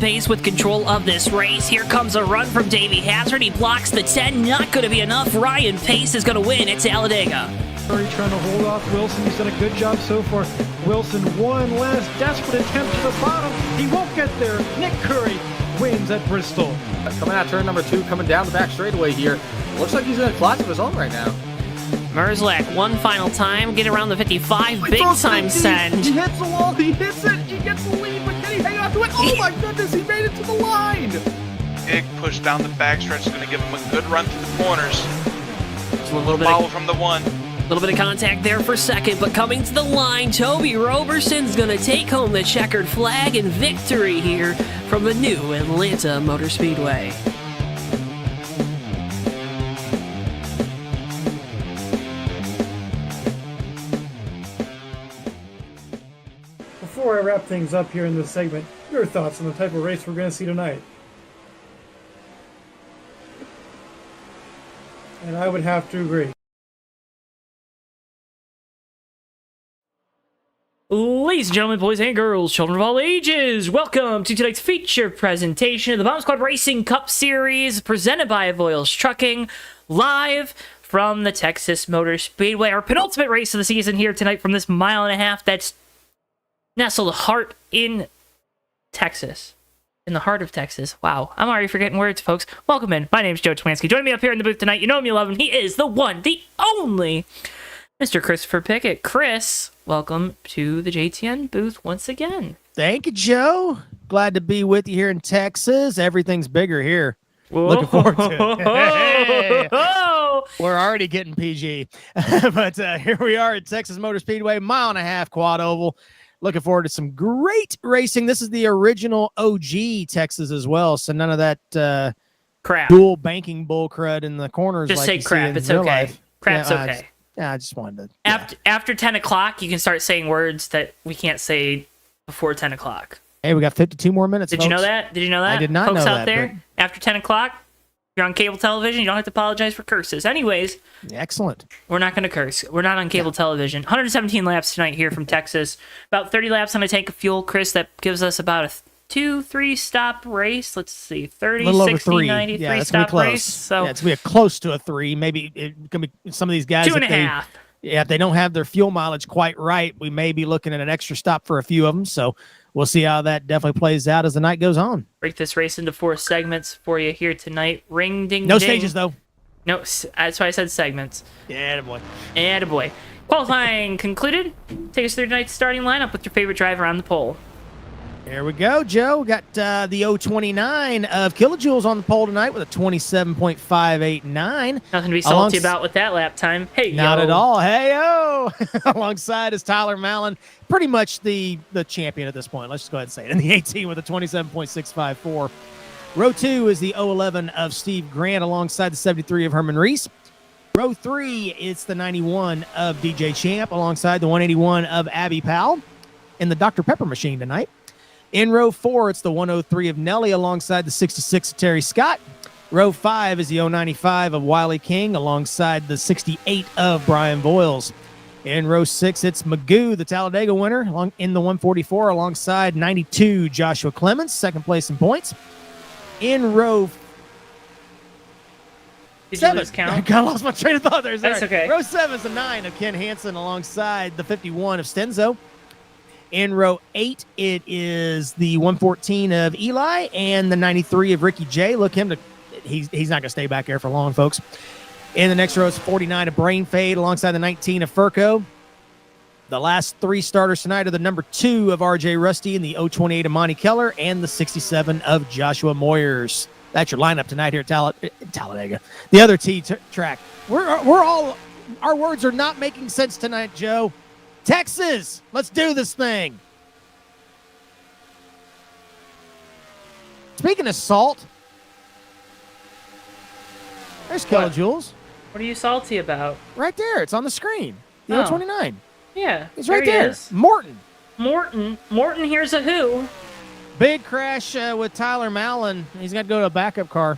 pace with control of this race. Here comes a run from Davey Hazard. He blocks the 10. Not going to be enough. Ryan Pace is going to win at Talladega. Curry trying to hold off Wilson. He's done a good job so far. Wilson, one last desperate attempt to the bottom. He won't get there. Nick Curry wins at Bristol. Coming out turn number 2, coming down the back straightaway here. Looks like he's in a class of his own right now. Merzlak, one final time, get around the 55, big time send. He hits the wall, he hits it, he gets the lead, but can he hang on to it? Oh my goodness, he made it to the line! Big push down the backstretch is going to give him a good run through the corners. Just a little bit Follow from the 1. A little bit of contact there for second, but coming to the line, Toby Roberson's going to take home the checkered flag and victory here from the new Atlanta Motor Speedway. Before I wrap things up here in this segment, your thoughts on the type of race we're going to see tonight? And I would have to agree. Ladies and gentlemen, boys and girls, children of all ages, welcome to tonight's feature presentation of the Bomb Squad Racing Cup Series presented by Voiles Trucking, live from the Texas Motor Speedway. Our penultimate race of the season here tonight from this 1.5 miles that's nestled heart in Texas. In the heart of Texas. Wow, I'm already forgetting words, folks. Welcome in. My name's Joe Townetwork. Joining me up here in the booth tonight, you know him, you love him. He is the one, the only Mr. Christopher Pickett. Chris, welcome to the JTN booth once again. Thank you, Joe. Glad to be with you here in Texas. Everything's bigger here. Whoa. Looking forward to it. Hey. We're already getting PG. But here we are at Texas Motor Speedway, 1.5 mile quad oval. Looking forward to some great racing. This is the original OG Texas as well, so none of that crap. Dual banking bull crud in the corners. Just like say you crap. see in It's real okay. life. Crap's Yeah, okay. I just wanted to. After 10 o'clock, you can start saying words that we can't say before 10 o'clock. Hey, we got 52 more minutes. Did folks. you know that? Did you know that? I did not folks know out that, there, after 10 o'clock, you're on cable television. You don't have to apologize for curses. Anyways, excellent. we're not going to curse. We're not on cable television. 117 laps tonight here from Texas. About 30 laps on a tank of fuel, Chris. That gives us about a 2-3 stop race. Let's see, 30, 60, 90, yeah, 3 stop close. race. So yeah, it's going to be close to a 3. Maybe it can be some of these guys. 2.5. If they don't have their fuel mileage quite right, we may be looking at an extra stop for a few of them. So we'll see how that definitely plays out as the night goes on. Break this race into 4 segments for you here tonight. Ring, ding, no ding. stages, though. No, that's why I said segments. Yeah, boy. Attaboy. Qualifying concluded. Take us through tonight's starting lineup with your favorite driver on the pole. Here we go, Joe. We got the 029 of kilojoules on the pole tonight with a 27.589. Nothing to be salty about with that lap time. Hey, not yo. at all. Hey-o. Alongside is Tyler Mallon, pretty much the champion at this point. Let's just go ahead and say it. In the 18 with a 27.654. Row 2 is the 011 of Steve Grant alongside the 73 of Herman Reese. Row 3, it's the 91 of DJ Champ alongside the 181 of Abby Powell in the Dr. Pepper machine tonight. In row 4, it's the 103 of Nelly alongside the 66 of Terry Scott. Row 5 is the 095 of Wiley King alongside the 68 of Brian Voiles. In row 6, it's Magoo, the Talladega winner, in the 144 alongside 92 Joshua Clemens, second place in points. In row Did 7, you lose count? I kind of lost my train of thought there. That's okay. Row 7 is the 9 of Ken Hansen alongside the 51 of Stenzo. In row 8, it is the 114 of Eli and the 93 of Ricky J. Look, he's not going to stay back there for long, folks. In the next row, it's 49 of Brain Fade alongside the 19 of Furco. The last 3 starters tonight are the number 2 of RJ Rusty and the 028 of Monty Keller and the 67 of Joshua Moyers. That's your lineup tonight here at Talladega. The other track. We're all, our words are not making sense tonight, Joe. Texas, let's do this thing. Speaking of salt, there's kilojoules. What are you salty about? Right there. It's on the screen. The 029. Yeah. It's right there. Is. Morton, here's a who. big crash with Tyler Mallon. He's got to go to a backup car.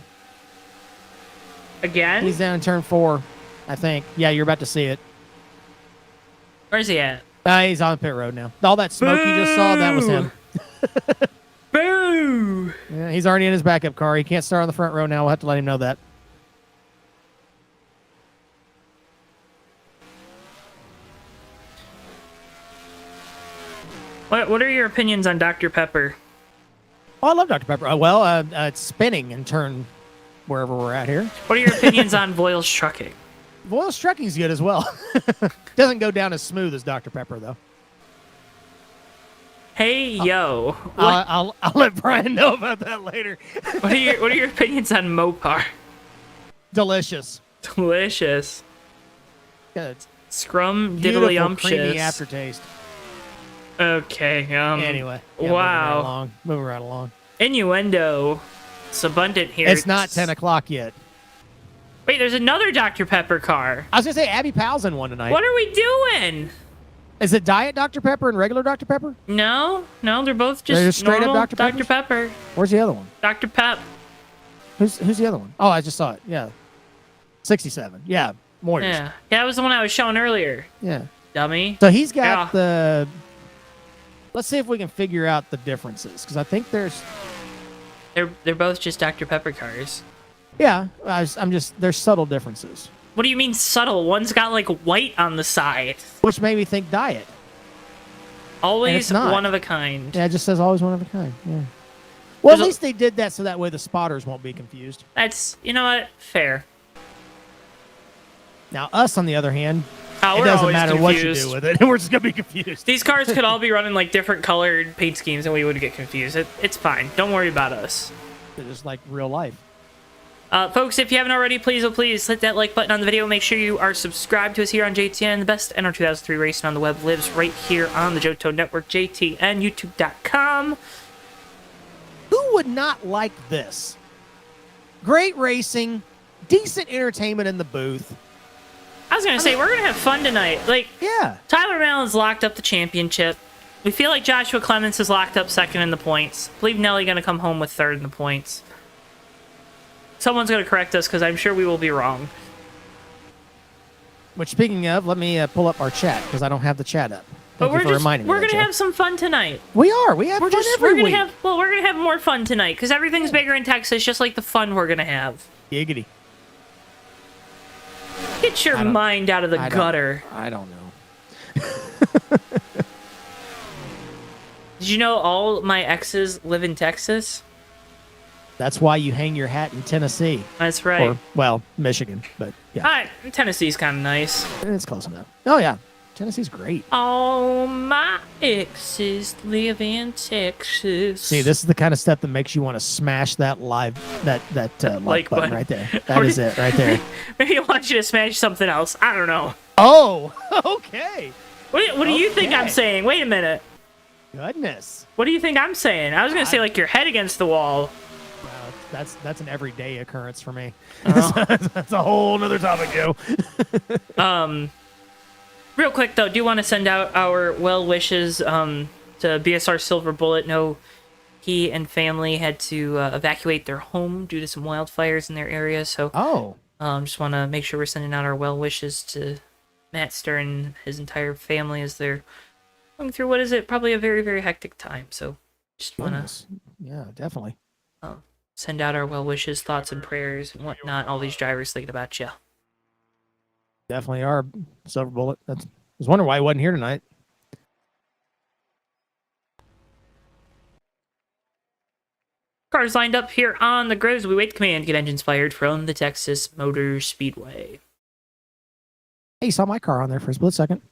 Again? He's down in turn 4, I think. Yeah, you're about to see it. Where's he at? He's on pit road now. All that smoke you just saw, that was him. Boo! Woo! Yeah, he's already in his backup car. He can't start on the front row now. We'll have to let him know that. What are your opinions on Dr. Pepper? Oh, I love Dr. Pepper. It's spinning and turn wherever we're at here. What are your opinions on Voiles Trucking? Voiles Trucking's good as well. Doesn't go down as smooth as Dr. Pepper, though. Hey, yo. I'll let Brian know about that later. What are your opinions on Mopar? Delicious. Delicious. Good. Scrum Beautiful, diddly creamy umptious. aftertaste. Okay. Anyway. Yeah, Wow. Moving right along. Innuendo. It's abundant here. It's not 10 o'clock yet. Wait, there's another Dr. Pepper car. I was going to say, Abby Powell's in one tonight. What are we doing? Is it Diet Dr. Pepper and regular Dr. Pepper? No, they're both just They're just straight up normal Dr. Peppers? Pepper. Where's the other one? Dr. Pep. Who's the other one? Oh, I just saw it. Yeah. 67. Yeah. Moyers. Yeah, that was the one I was showing earlier. Yeah. Dummy. So he's got Yeah. the... Let's see if we can figure out the differences, because I think there's... They're both just Dr. Pepper cars. Yeah, there's subtle differences, What do you mean subtle? One's got like white on the side. which made me think Diet. Always it's not. one of a kind. Yeah, it just says always one of a kind. Yeah. Well, at There's a- least they did that so that way the spotters won't be confused. That's, you know what? Fair. Now, us, on the other hand, Oh, it we're doesn't always matter what you confused. do with it. We're just going to be confused. These cars could all be running like different colored paint schemes and we would get confused. It's fine. Don't worry about us. They're just like real life. Folks, if you haven't already, please, oh please, hit that like button on the video. Make sure you are subscribed to us here on JTN. The best NR2003 racing on the web lives right here on the JoeTowNetwork, JTN, YouTube.com. Who would not like this? Great racing, decent entertainment in the booth. I was going to say, we're going to have fun tonight. Like, Yeah. Tyler Mallon's locked up the championship. We feel like Joshua Clements is locked up second in the points. I believe Nelly going to come home with third in the points. Someone's going to correct us because I'm sure we will be wrong. Which, speaking of, let me pull up our chat because I don't have the chat up. But Thank you for reminding me we're of that, going to Joe. have some fun tonight. We are. We have fun every We're week. we're going to have more fun tonight because everything's bigger in Texas, just like the fun we're going to have. Giggity. Get your mind out of the gutter. I don't know. Did you know all my exes live in Texas? That's why you hang your hat in Tennessee. That's right. Or, well, Michigan, but yeah, Tennessee's kind of nice. it's close enough. Oh, yeah. Tennessee's great. All my exes live in Texas. See, this is the kind of stuff that makes you want to smash that like button right there. That is it right there. Maybe I want you to smash something else. I don't know. Oh, okay. What do you think I'm Okay. saying? Wait a minute. Goodness. What do you think I'm saying? I was going to say like your head against the wall. Wow, that's an everyday occurrence for me. Oh. That's a whole nother topic, Joe. Real quick, though, do want to send out our well wishes to BSR Silver Bullet. No, he and family had to evacuate their home due to some wildfires in their area. So, just want to make sure we're sending out our well wishes to Matt Stern and his entire family as they're going through what is it? Probably a very, very hectic time. So, just want to Yeah, definitely. send out our well wishes, thoughts, and prayers and whatnot. All these drivers thinking about you. Definitely are. Silver Bullet. I was wondering why he wasn't here tonight. Cars lined up here on the grid as we wait the command to get engines fired from the Texas Motor Speedway. Hey, you saw my car on there for a split second.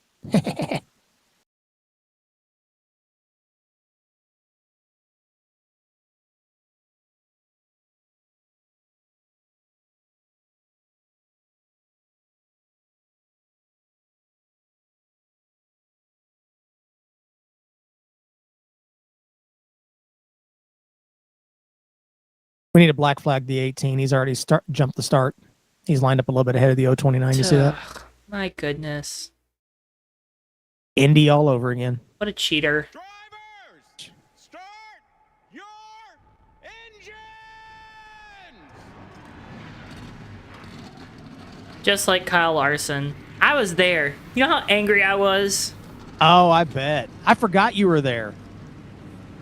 We need to black flag the 18. He's already jumped the start. He's lined up a little bit ahead of the 029. You see that? Ugh, my goodness. Indy all over again. What a cheater. Drivers, start your engines! Just like Kyle Larson. I was there. You know how angry I was? Oh, I bet. I forgot you were there.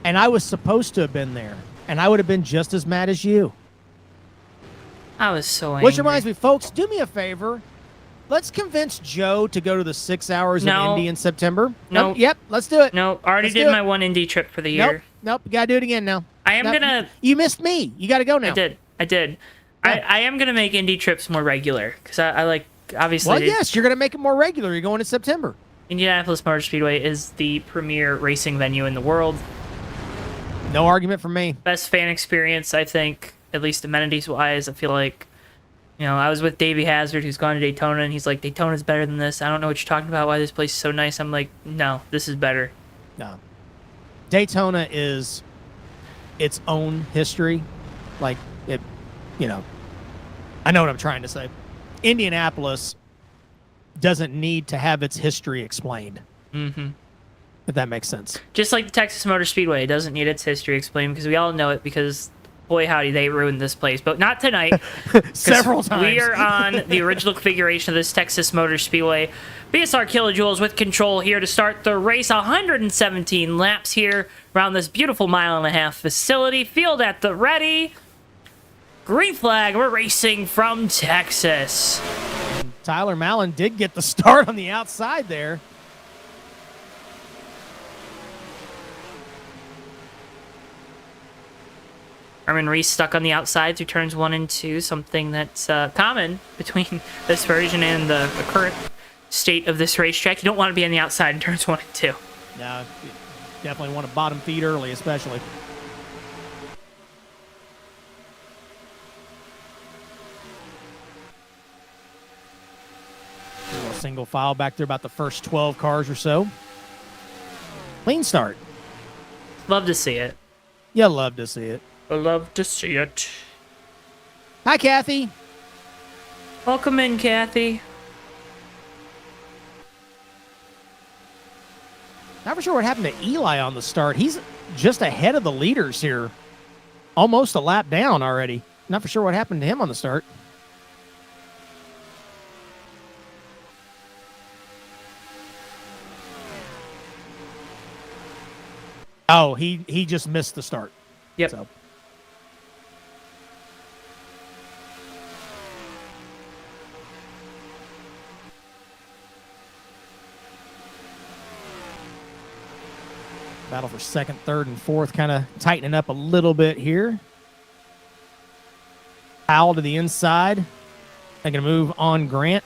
And I was supposed to have been there. and I would have been just as mad as you. I was so angry. Which reminds me, folks, do me a favor. Let's convince Joe to go to the 6 hours No. of Indy in September. No. Yep, let's do it. No, already Let's did do it. my one Indy trip for the year. Nope. You got to do it again now. I am No, gonna. You missed me. You got to go now. I did. Yeah. I am gonna make Indy trips more regular because I like obviously. Well, yes, you're going to make it more regular. You're going in September. Indianapolis Motor Speedway is the premier racing venue in the world. No argument from me. Best fan experience, I think, at least amenities wise. I feel like, I was with Davey Hazard, who's gone to Daytona, and he's like, Daytona's better than this. I don't know what you're talking about. Why this place is so nice. I'm like, no, this is better. No. Daytona is its own history. Like, it, I know what I'm trying to say. Indianapolis doesn't need to have its history explained. Mm-hmm. If that makes sense. Just like the Texas Motor Speedway, it doesn't need its history explained because we all know it because, boy, howdy, they ruined this place. But not tonight. Several times. We are on the original configuration of this Texas Motor Speedway. BSR Kilojoules with control here to start the race. 117 laps here around this beautiful 1.5 mile facility. Field at the ready. Green flag, we're racing from Texas. Tyler Mallon did get the start on the outside there. Herman Reese stuck on the outside through turns 1 and 2, something that's common between this version and the current state of this racetrack. You don't want to be on the outside in turns 1 and 2. No, you definitely want to bottom feed early, especially. A little single file back there, about the first 12 cars or so. Clean start. Love to see it. You love to see it. I love to see it. Hi, Kathy. Welcome in, Kathy. Not for sure what happened to Eli on the start. He's just ahead of the leaders here. Almost a lap down already. Not for sure what happened to him on the start. Oh, he just missed the start. Yep. So. Battle for second, third, and fourth, kind of tightening up a little bit here. Powell to the inside. Making a move on Grant.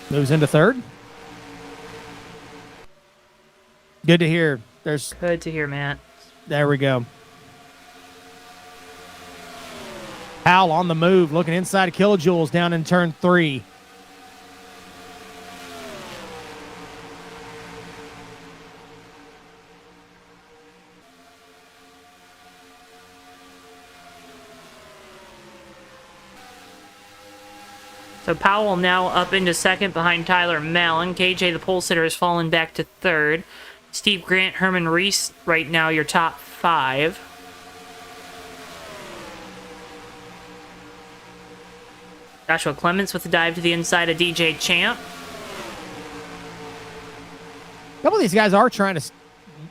Moves into third. Good to hear. Good to hear, Matt. There we go. Powell on the move, looking inside of Kilojoules down in turn 3. So Powell now up into second behind Tyler Mallon. KJ, the pole sitter, has fallen back to third. Steve Grant, Herman Reese, right now your top 5. Joshua Clements with a dive to the inside of DJ Champ. A couple of these guys are trying to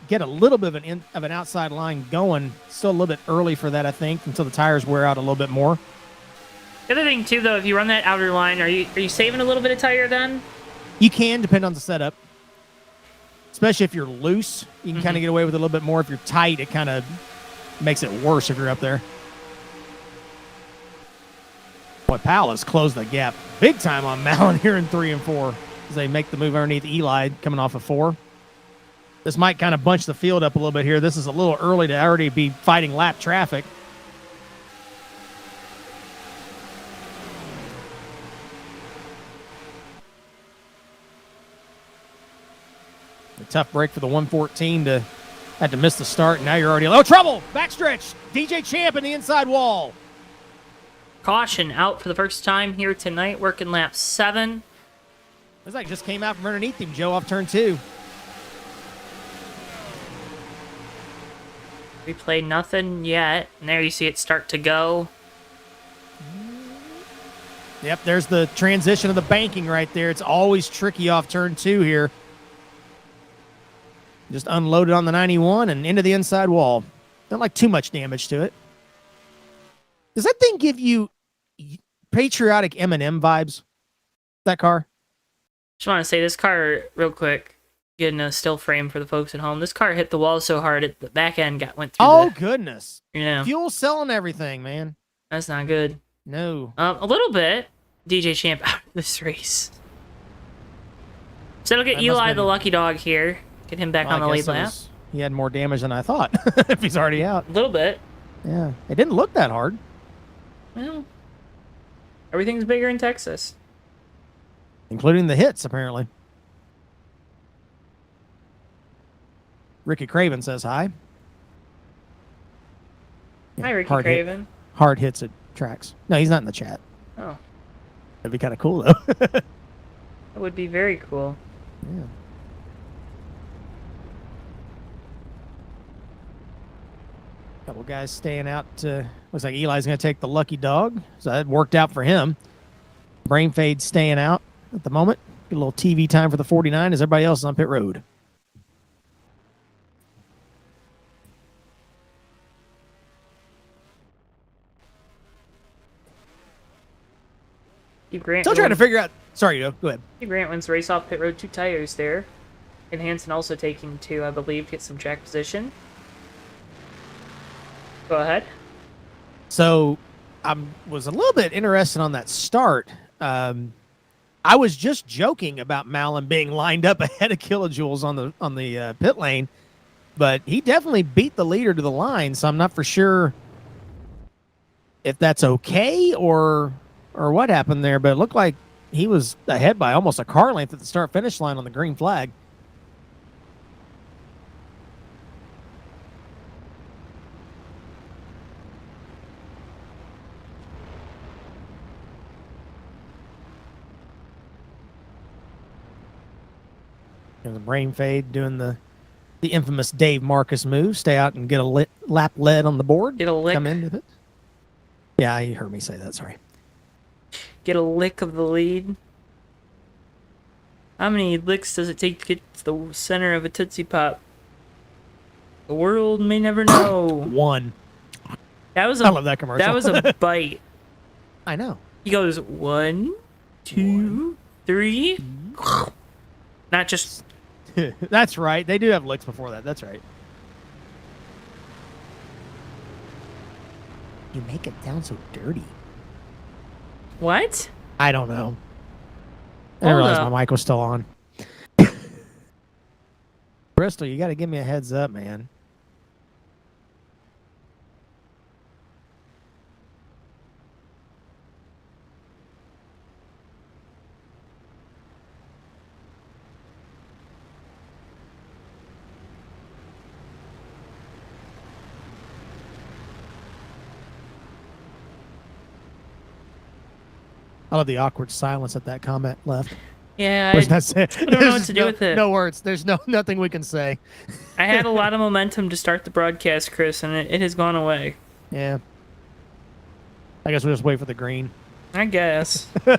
get a little bit of an outside line going. Still a little bit early for that, I think, until the tires wear out a little bit more. The other thing, too, though, if you run that outer line, are you saving a little bit of tire then? You can, depend on the setup. Especially if you're loose, you can kind of get away with it a little bit more. If you're tight, it kind of makes it worse if you're up there. Boy, Powell has closed the gap big time on Mallon here in 3 and 4 as they make the move underneath Eli coming off of 4. This might kind of bunch the field up a little bit here. This is a little early to already be fighting lap traffic. A tough break for the 114 to had to miss the start. Now you're already... Oh, trouble! Backstretch! DJ Champ in the inside wall. Caution out for the first time here tonight, working lap 7. Looks like it just came out from underneath him, Joe, off turn 2. Replay nothing yet. And there you see it start to go. Yep, there's the transition of the banking right there. It's always tricky off turn 2 here. Just unloaded on the 91 and into the inside wall. Not like too much damage to it. Does that thing give you patriotic Eminem vibes? That car? Just want to say this car real quick. Getting a still frame for the folks at home. This went hit the wall so hard the back end went through. Oh goodness! Yeah, fuel cell and everything, man. That's not good. No. A little bit. DJ Champ out of this race. So it'll get Eli the lucky dog here. Get him back on the lead lap. He had more damage than I thought. If he's already out. A little bit. Yeah. It didn't look that hard. Well, everything's bigger in Texas. Including the hits, apparently. Ricky Craven says hi. Hi, Ricky Craven. Hard hits at tracks. No, he's not in the chat. Oh. That'd be kind of cool, though. That would be very cool. Yeah. Couple guys staying out. Looks like Eli's going to take the lucky dog. So that worked out for him. Brain Fade staying out at the moment. Get a little TV time for the 49 as everybody else is on pit road. Steve Grant Still trying to figure out. Sorry, go ahead. Steve Grant wins race off pit road 2 tires there. And Hansen also taking 2, I believe, to get some track position. Go ahead. So I was a little bit interested on that start. I was just joking about Malin being lined up ahead of Kilojoules on the pit lane, but he definitely beat the leader to the line. So I'm not for sure if that's okay or what happened there. But it looked like he was ahead by almost a car length at the start finish line on the green flag. The Brain Fade doing the infamous Dave Marcus move. Stay out and get a lap lead on the board. Get a lick. Come into it. Yeah, you heard me say that. Sorry. Get a lick of the lead. How many licks does it take to get to the center of a Tootsie Pop? The world may never know. One. I love that commercial. That was a bite. I know. He goes 1, 2, 3. Not just. That's right. They do have licks before that. That's right. You make it sound so dirty. What? I don't know. I didn't realize my mic was still on. Bristol, you got to give me a heads up, man. I love the awkward silence that comment left. Yeah, I don't know what to do with it. No words. There's nothing we can say. I had a lot of momentum to start the broadcast, Chris, and it has gone away. Yeah. I guess we'll just wait for the green. I guess. We're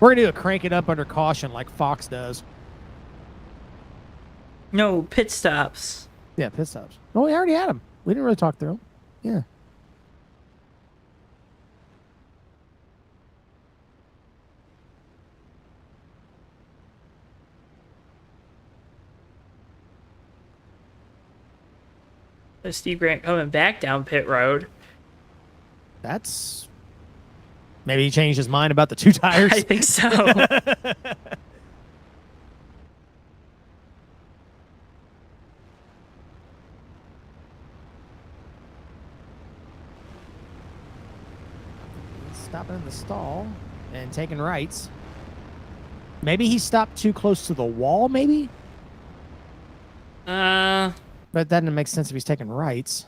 going to do a crank it up under caution like Fox does. No, pit stops. Yeah, pit stops. Oh, we already had them. We didn't really talk through them. Yeah. Steve Grant coming back down pit road. That's... Maybe he changed his mind about the 2 tires. I think so. Stopping in the stall and taking rights. Maybe he stopped too close to the wall, maybe? But that doesn't make sense if he's taking rights.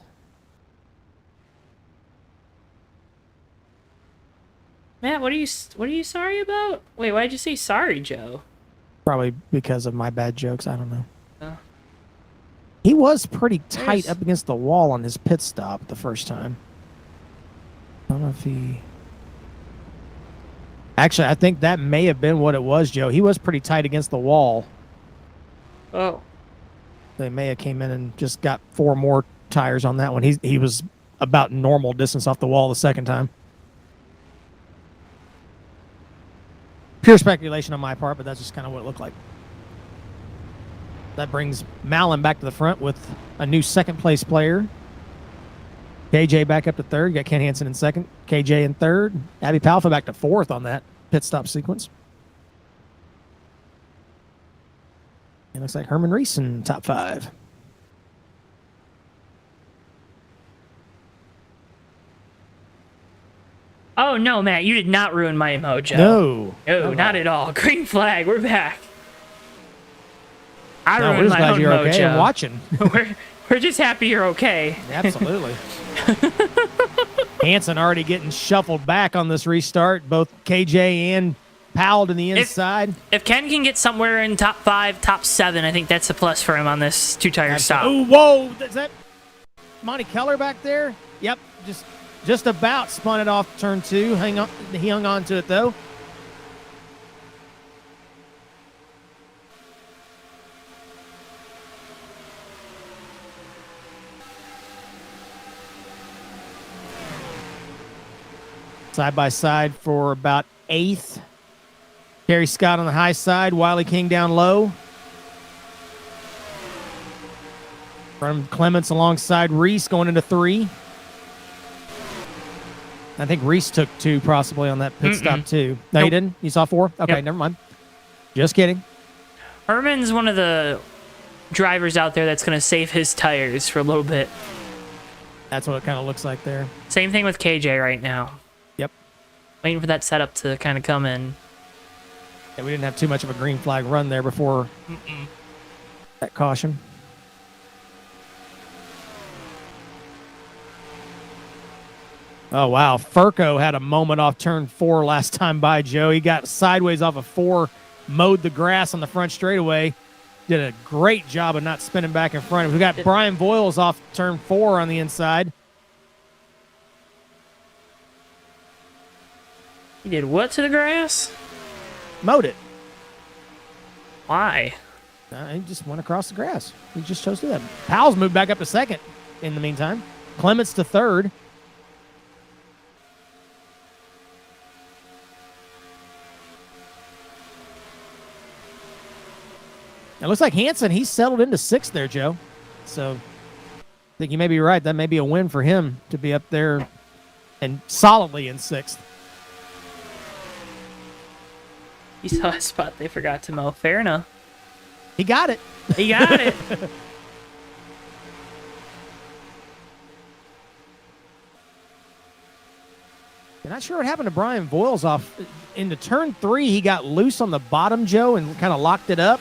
Matt, what are you sorry about? Wait, why'd you say sorry, Joe? Probably because of my bad jokes. I don't know. He was pretty tight up against the wall on his pit stop the first time. I don't know if he... Actually, I think that may have been what it was, Joe. He was pretty tight against the wall. Oh. They may have came in and just got 4 more tires on that one. He was about normal distance off the wall the second time. Pure speculation on my part, but that's just kind of what it looked like. That brings Mallon back to the front with a new second-place player. KJ back up to third. Got Ken Hansen in second. KJ in third. Abby Palfa back to fourth on that pit stop sequence. It looks like Herman Reese in top 5. Oh, no, Matt, you did not ruin my mojo. No. No, not at all. Green flag, we're back. I No, we're ruined just my glad own you're mojo. okay and watching. we're just happy you're okay. Absolutely. Hansen already getting shuffled back on this restart. Both KJ and Powell to the inside. If Ken can get somewhere in top 5, top 7, I think that's a plus for him on this 2-tire stop. Oh, whoa. Is that Monty Keller back there? Yep. Just about spun it off turn 2. He hung on to it, though. Side by side for about 8th. Terry Scott on the high side. Wiley King down low. From Clements alongside Reese going into 3. I think Reese took 2 possibly on that pit stop too. No, Nope. you didn't? You saw 4? Okay, Yep. never mind. Just kidding. Herman's one of the drivers out there that's going to save his tires for a little bit. That's what it kind of looks like there. Same thing with KJ right now. Yep. Waiting for that setup to kind of come in. Yeah, we didn't have too much of a green flag run there before that caution. Oh, wow. Furco had a moment off turn 4 last time by, Joe. He got sideways off of 4, mowed the grass on the front straightaway. Did a great job of not spinning back in front. We got Brian Voiles off turn 4 on the inside. He did what to the grass? Mowed it. Why? He just went across the grass. He just chose to do that. Powell's moved back up to 2nd in the meantime. Clements to 3rd. It looks like Hansen, he's settled into 6th there, Joe. So I think you may be right. That may be a win for him to be up there and solidly in 6th. You saw a spot they forgot to mow. Fair enough. He got it. He got it. I'm not sure what happened to Brian Voiles off into turn 3. He got loose on the bottom, Joe, and kind of locked it up,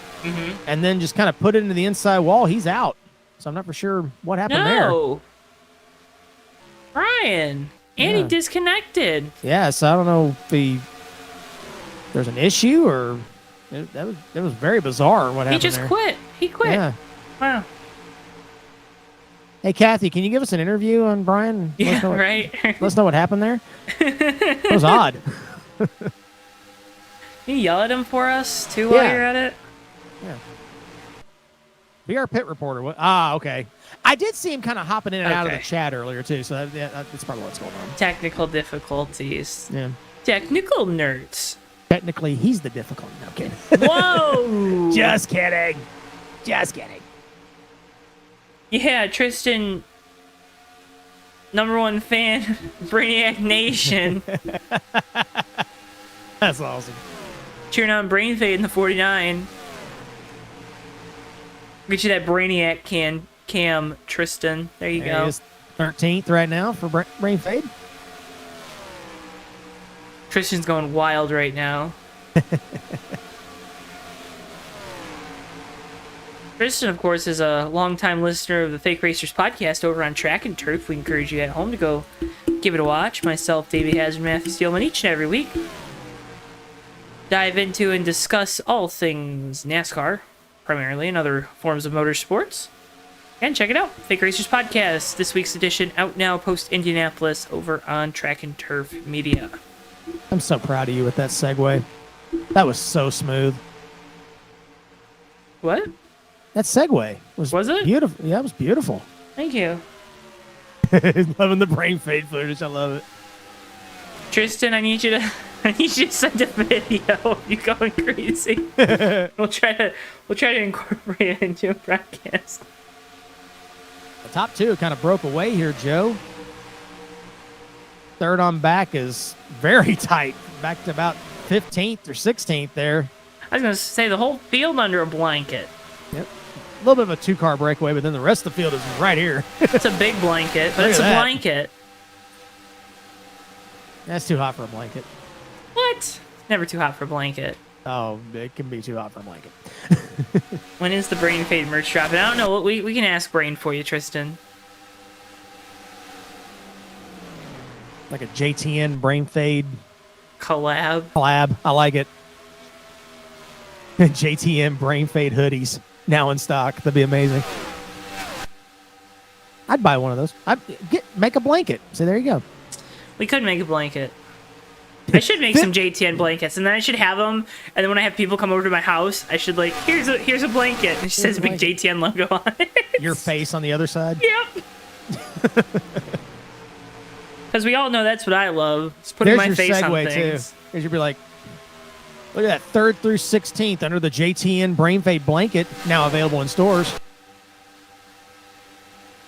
and then just kind of put it into the inside wall. He's out. So I'm not for sure what happened there. No. Brian. And he Yeah. disconnected. Yeah, so I don't know if there's an issue or it was very bizarre what happened He just there. quit. He quit. Yeah. Wow. Hey, Kathy, can you give us an interview on Brian? Let us Yeah, know what- right. Let us know what happened there. It was odd. Can you yell at him for us, too, while Yeah. you're at it? Be our pit reporter. Okay. I did see him kind of hopping in and out of the Okay. chat earlier, too, so that's probably what's going on. Technical difficulties. Yeah. Technical nerds. Technically, he's the difficult. No kidding. Whoa! Just kidding. Just kidding. Yeah, Tristan, #1 fan, Brainiac Nation, That's awesome. cheering on Brain Fade in the 49. Get you that Brainiac cam, Tristan. There you There go. he is, 13th right now for Brain Fade. Tristan's going wild right now. Tristan, of course, is a longtime listener of the Fake Racers podcast over on Track and Turf. We encourage you at home to go give it a watch. Myself, Davey Hazard, Matthew Steelman, each and every week. Dive into and discuss all things NASCAR, primarily, and other forms of motorsports. And check it out, Fake Racers podcast. This week's edition out now, post Indianapolis, over on Track and Turf Media. I'm so proud of you with that segue. That was so smooth. What? That segue was it? beautiful. Yeah, it was beautiful. Thank you. Loving the brain fade footage. I love it. Tristan, I need you to send a video of you going crazy. We'll try to incorporate it into a broadcast. The top two kind of broke away here, Joe. Third on back is very tight. Back to about 15th or 16th there. I was gonna say the whole field under a blanket. Yep. A little bit of a two-car breakaway, but then the rest of the field is right here. It's a big blanket, but Look it's a at that. blanket. That's too hot for a blanket. What? Never too hot for a blanket. Oh, it can be too hot for a blanket. When is the Brain Fade merch dropping? I don't know. We can ask Brain for you, Tristan. Like a JTN brain fade Collab. collab. I like it. JTN brain fade hoodies now in stock. That'd be amazing. I'd buy one of those. Make a blanket. So there you go. We could make a blanket. I should make some JTN blankets, and then I should have them. And then when I have people come over to my house, I should like, here's a blanket. And it says a big JTN logo on it. Your face on the other side. Yep. Because we all know that's what I love. It's putting There's my face on segue things. too. Because you'd be like, look at that 3rd through 16th under the JTN brain fade blanket now available in stores.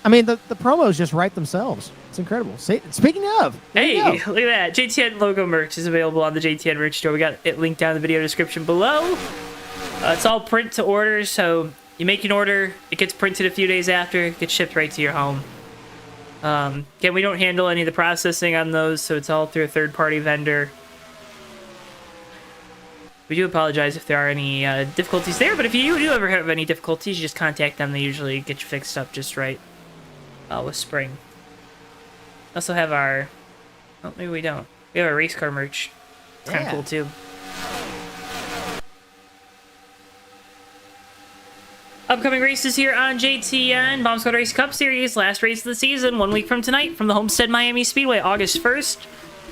I mean, the promos just write themselves. It's incredible. Speaking of, there Hey, you go. look at that. JTN logo merch is available on the JTN merch store. We got it linked down in the video description below. It's all print to order, so you make an order, it gets printed a few days after, it gets shipped right to your home. Again, we don't handle any of the processing on those, so it's all through a third-party vendor. We do apologize if there are any difficulties there, but if you do ever have any difficulties, you just contact them. They usually get you fixed up just right with Spring. We also have our... Oh, maybe we don't. We have our race car merch. It's kind of cool, too. Upcoming races here on JTN. Bomb Squad Race Cup Series. Last race of the season. 1 week from tonight from the Homestead Miami Speedway. August 1st.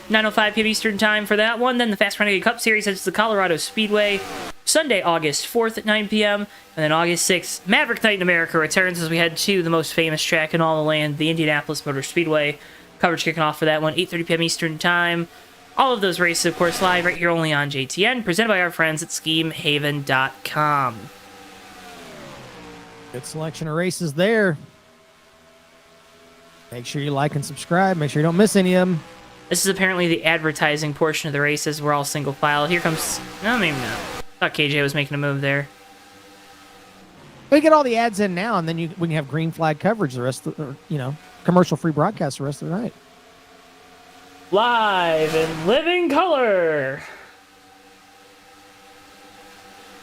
9:05 p.m. Eastern Time for that one. Then the Fast Renegade Cup Series heads to the Colorado Speedway. Sunday, August 4th at 9 p.m. And then August 6th, Maverick Night in America returns as we head to the most famous track in all the land, the Indianapolis Motor Speedway. Coverage kicking off for that one, 8:30 p.m. Eastern Time. All of those races, of course, live right here only on JTN, presented by our friends at SchemeHaven.com. Good selection of races there. Make sure you like and subscribe. Make sure you don't miss any of them. This is apparently the advertising portion of the races. We're all single file. Here comes... No, maybe not. I thought KJ was making a move there. We get all the ads in now, and then we can have green flag coverage the rest of the, commercial-free broadcast the rest of the night. Live in living color.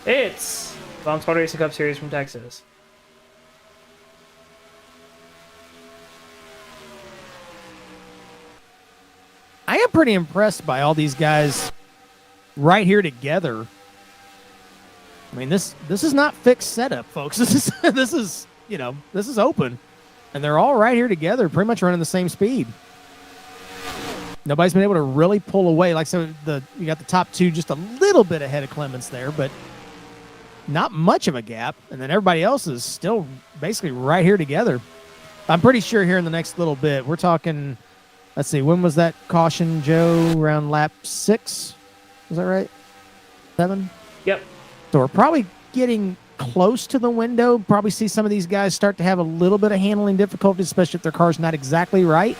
It's Bomb Squad Racing Cup Series from Texas. I am pretty impressed by all these guys right here together. I mean, this is not fixed setup, folks. This is open, and they're all right here together, pretty much running the same speed. Nobody's been able to really pull away. Like so, you got the top two just a little bit ahead of Clements there, but not much of a gap. And then everybody else is still basically right here together. I'm pretty sure here in the next little bit, we're talking. Let's see, when was that caution, Joe? Around lap 6? Was that right? 7? Yep. So we're probably getting close to the window. Probably see some of these guys start to have a little bit of handling difficulty, especially if their car's not exactly right.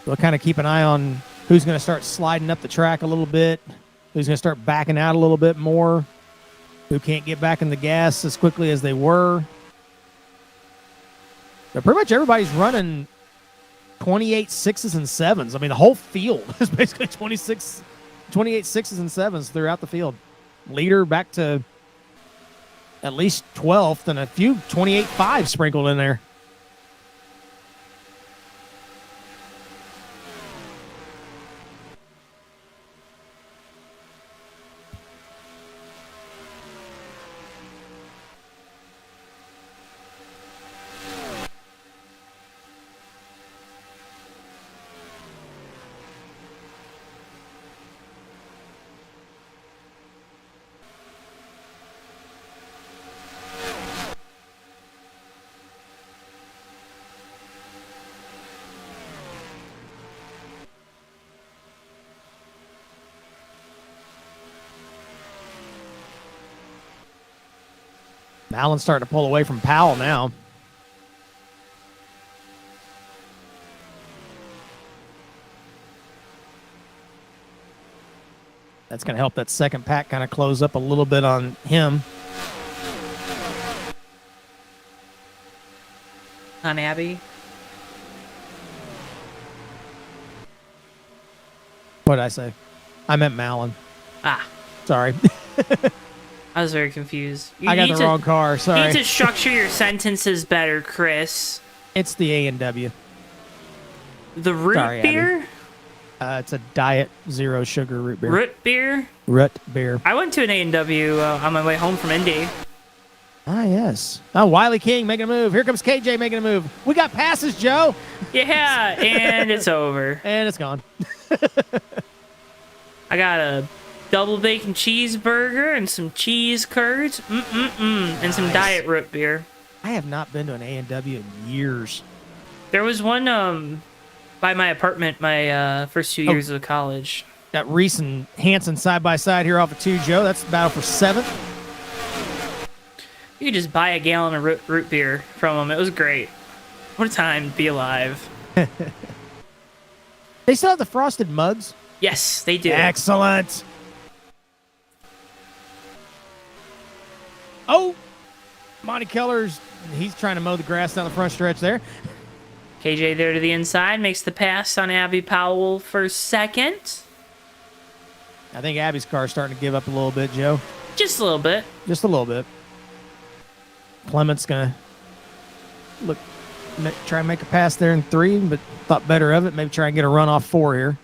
We'll kind of keep an eye on who's going to start sliding up the track a little bit, who's going to start backing out a little bit more, who can't get back in the gas as quickly as they were. But pretty much everybody's running 28 6s and 7s. I mean, the whole field is basically 28 6s and 7s throughout the field. Leader back to at least 12th and a few 28 5s sprinkled in there. Allen's starting to pull away from Powell now. That's going to help that second pack kind of close up a little bit on him. On Abby. What did I say? I meant Malin. Ah, Sorry. I was very confused. You I got need the to- wrong car. You Sorry. need to structure your sentences better, Chris. It's the A&W. The root Sorry, Abby. beer? It's a diet zero sugar root beer. Root beer? Root beer. I went to an A&W on my way home from Indy. Ah, yes. Oh, Wiley King making a move. Here comes KJ making a move. We got passes, Joe. Yeah, and it's over. And it's gone. I got a double bacon cheeseburger and some cheese curds. And some diet root beer. I have not been to an A&W in years. There was one by my apartment my first 2 years of college. Got Reese and Hansen side by side here off of 2, Joe. That's the battle for 7th. You could just buy a gallon of root beer from them. It was great. What a time to be alive. They still have the frosted mugs. Yes, they do. Excellent. Oh, Monty Keller's, he's trying to mow the grass down the front stretch there. KJ there to the inside, makes the pass on Abby Powell for second. I think Abby's car's starting to give up a little bit, Joe. Just a little bit. Just a little bit. Clement's going to try and make a pass there in 3, but thought better of it. Maybe try and get a run off 4 here.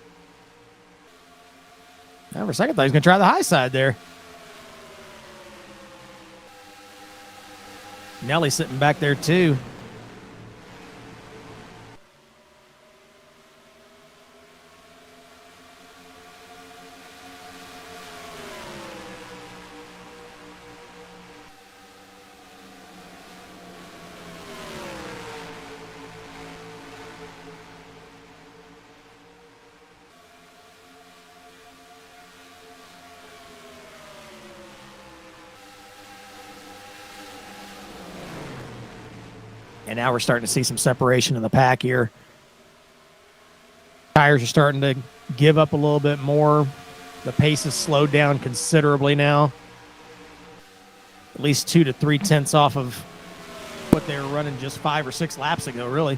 Now for a second, I thought he was going to try the high side there. Nelly sitting back there, too. And now we're starting to see some separation in the pack here. Tires are starting to give up a little bit more. The pace has slowed down considerably now. At least 2 to 3 tenths off of what they were running just 5 or 6 laps ago, really.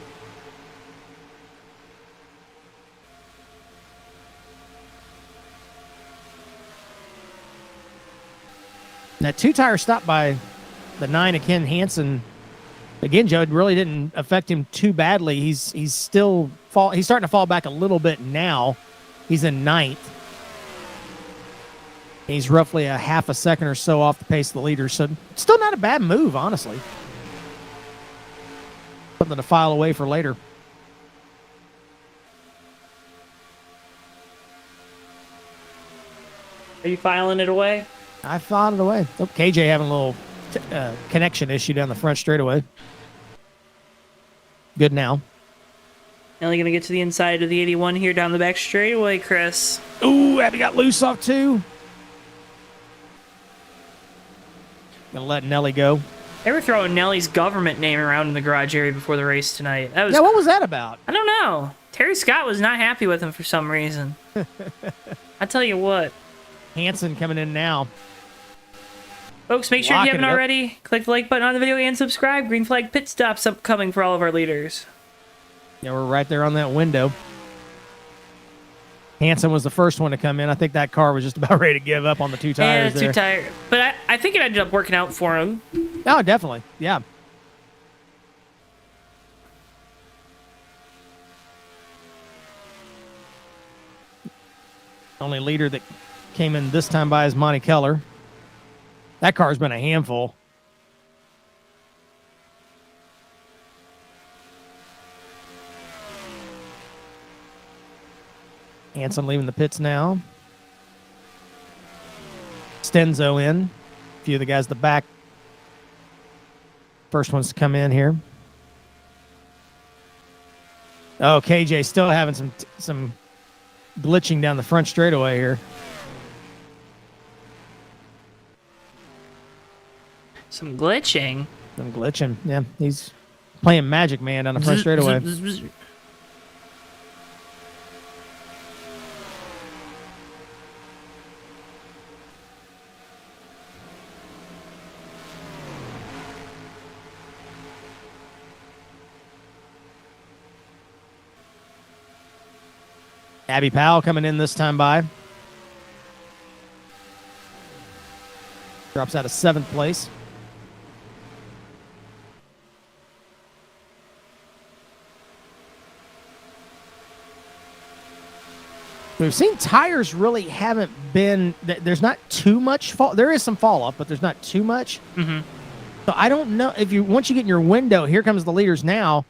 That 2-tire stop by the 9 of Ken Hansen. Again, Joe, it really didn't affect him too badly. He's starting to fall back a little bit now. He's in 9th. He's roughly a half a second or so off the pace of the leader, so still not a bad move, honestly. Something to file away for later. Are you filing it away? I filed it away. Oh, KJ having a little connection issue down the front straightaway. Good now. Only going to get to the inside of the 81 here down the back straightaway, Chris. Ooh, Abby got loose off 2. Gonna let Nelly go. They were throwing Nelly's government name around in the garage area before the race tonight. That was Yeah, what was that about? I don't know. Terry Scott was not happy with him for some reason. I tell you what. Hansen coming in now. Folks, make sure if you Locking haven't it up. already, click the like button on the video and subscribe. Green flag pit stops upcoming for all of our leaders. Yeah, we're right there on that window. Hansen was the first one to come in. I think that car was just about ready to give up on the 2 tires Yeah, there. 2 tire. But I think it ended up working out for him. Oh, definitely. Yeah. Only leader that came in this time by is Monty Keller. That car's been a handful. Hansen leaving the pits now. Stenzo in. A few of the guys at the back. First ones to come in here. Oh, KJ still having some glitching down the front straightaway here. Some glitching. I'm glitching. Yeah, he's playing Magic Man on the front straightaway. Abby Powell coming in this time by. Drops out of 7th place. We've seen tires really haven't been, there's not too much fall. There is some fall off, but there's not too much. Mm-hmm. So I don't know if once you get in your window, here comes the leaders now.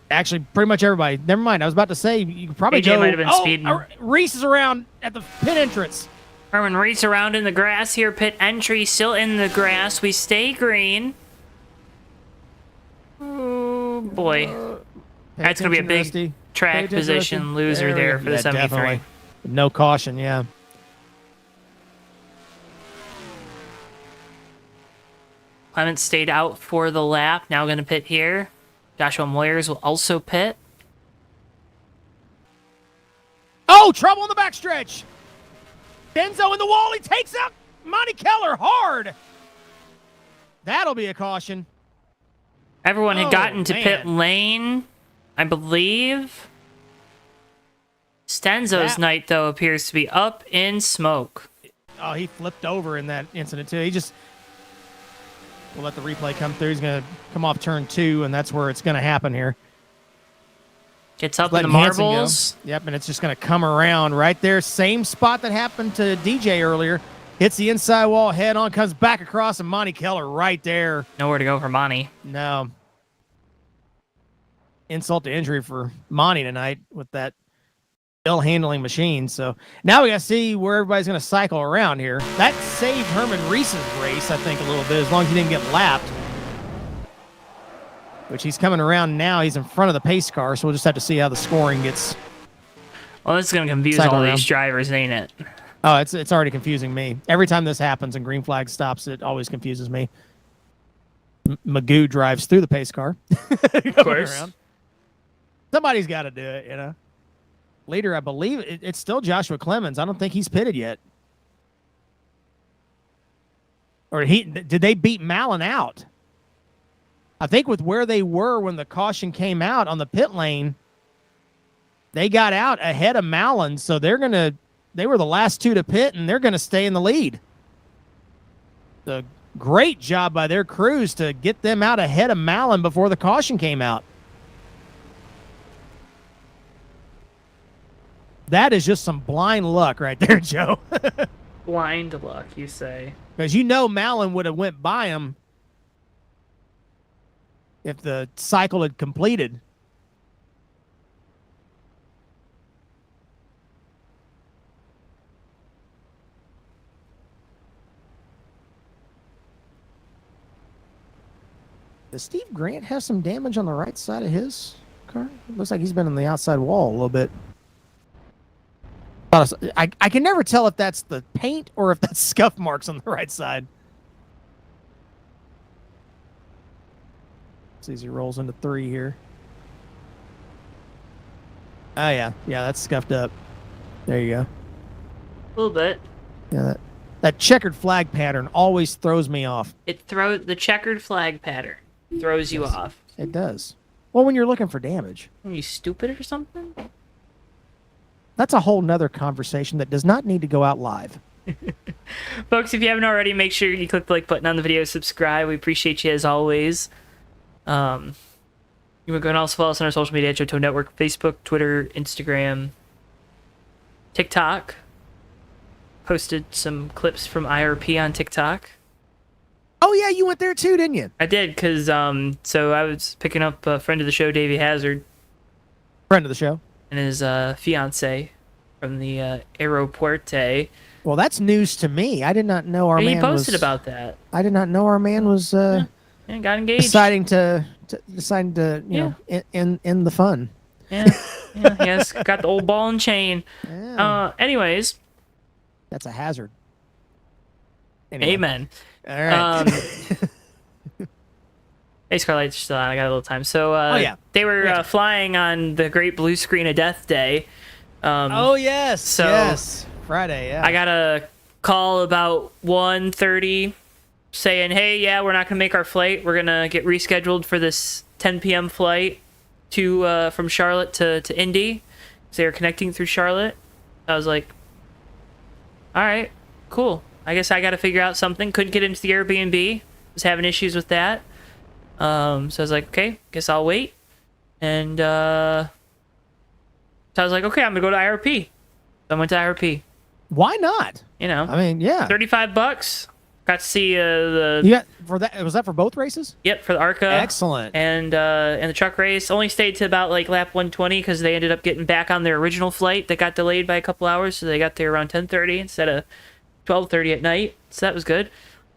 Actually, pretty much everybody. Never mind. I was about to say you could probably AJ might have been speeding. Reese is around at the pit entrance. Herman Reese around in the grass here. Pit entry still in the grass. We stay green. Oh, boy. That's going to be a big Rusty. track position loser there for the 73. Definitely. No caution, yeah. Clement stayed out for the lap. Now going to pit here. Joshua Moyers will also pit. Oh, trouble in the backstretch. Benzo in the wall. He takes out Monty Keller hard. That'll be a caution. Everyone had gotten to man. pit lane, I believe. Stenzo's night, though, appears to be up in smoke. Oh, he flipped over in that incident, too. We'll let the replay come through. He's going to come off turn 2, and that's where it's going to happen here. Gets up in the marbles. Yep, and it's just going to come around right there. Same spot that happened to DJ earlier. Hits the inside wall head on, comes back across, and Monty Keller right there. Nowhere to go for Monty. No. Insult to injury for Monty tonight with that ill-handling machine. So now we got to see where everybody's going to cycle around here. That saved Herman Reese's race, I think, a little bit, as long as he didn't get lapped. Which he's coming around now. He's in front of the pace car, so we'll just have to see how the scoring gets. Well, this is going to confuse Cycle all around. these drivers, ain't it? Oh, it's already confusing me. Every time this happens and green flag stops, it always confuses me. Magoo drives through the pace car. Of course. Around. Somebody's got to do it, you know. Leader, I believe it's still Joshua Clemens. I don't think he's pitted yet. Or did they beat Mallon out? I think with where they were when the caution came out on the pit lane, they got out ahead of Mallon, so they were the last two to pit, and they're going to stay in the lead. The great job by their crews to get them out ahead of Mallon before the caution came out. That is just some blind luck right there, Joe. Blind luck, you say. Because you know Mallon would have went by him if the cycle had completed. Does Steve Grant have some damage on the right side of his car? It looks like he's been on the outside wall a little bit. I can never tell if that's the paint or if that's scuff marks on the right side. See as he rolls into 3 here. Oh, yeah. Yeah, that's scuffed up. There you go. A little bit. Yeah, that checkered flag pattern always throws me off. The checkered flag pattern throws you off. It does. Well, when you're looking for damage. Are you stupid or something? That's a whole nother conversation that does not need to go out live. Folks, if you haven't already, make sure you click the like button on the video, subscribe. We appreciate you as always. You can also follow us on our social media at JoeTowNetwork, Facebook, Twitter, Instagram, TikTok. Posted some clips from IRP on TikTok. Oh, yeah, you went there too, didn't you? I did, because so I was picking up a friend of the show, Davey Hazard. Friend of the show. And his fiance from the Aeropuerte. Well, that's news to me. I did not know our man was... He posted about that. I did not know our man was Yeah, got engaged. deciding to you know, end the fun. Yeah, he has got the old ball and chain. Yeah. Anyways. That's a hazard. Anyway. Amen. All right. Hey, Scarlett's still on. I got a little time. So, yeah. they were flying on the Great Blue Screen of Death Day. Oh, yes. so yes. Friday, yeah. I got a call about 1:30 saying, hey, yeah, we're not going to make our flight. We're going to get rescheduled for this 10 p.m. flight from Charlotte to Indy. So they were connecting through Charlotte. I was like, all right, cool. I guess I got to figure out something. Couldn't get into the Airbnb. Was having issues with that. So I was like, okay, guess I'll wait. And so I was like, okay, I'm going to go to IRP. So I went to IRP. Why not? You know, I mean, yeah. $35. Got to see the You got for that. Was that for both races? Yep, for the ARCA. Excellent. And the truck race. Only stayed to about like lap 120 because they ended up getting back on their original flight that got delayed by a couple hours, so they got there around 10:30 instead of 12:30 at night. So that was good.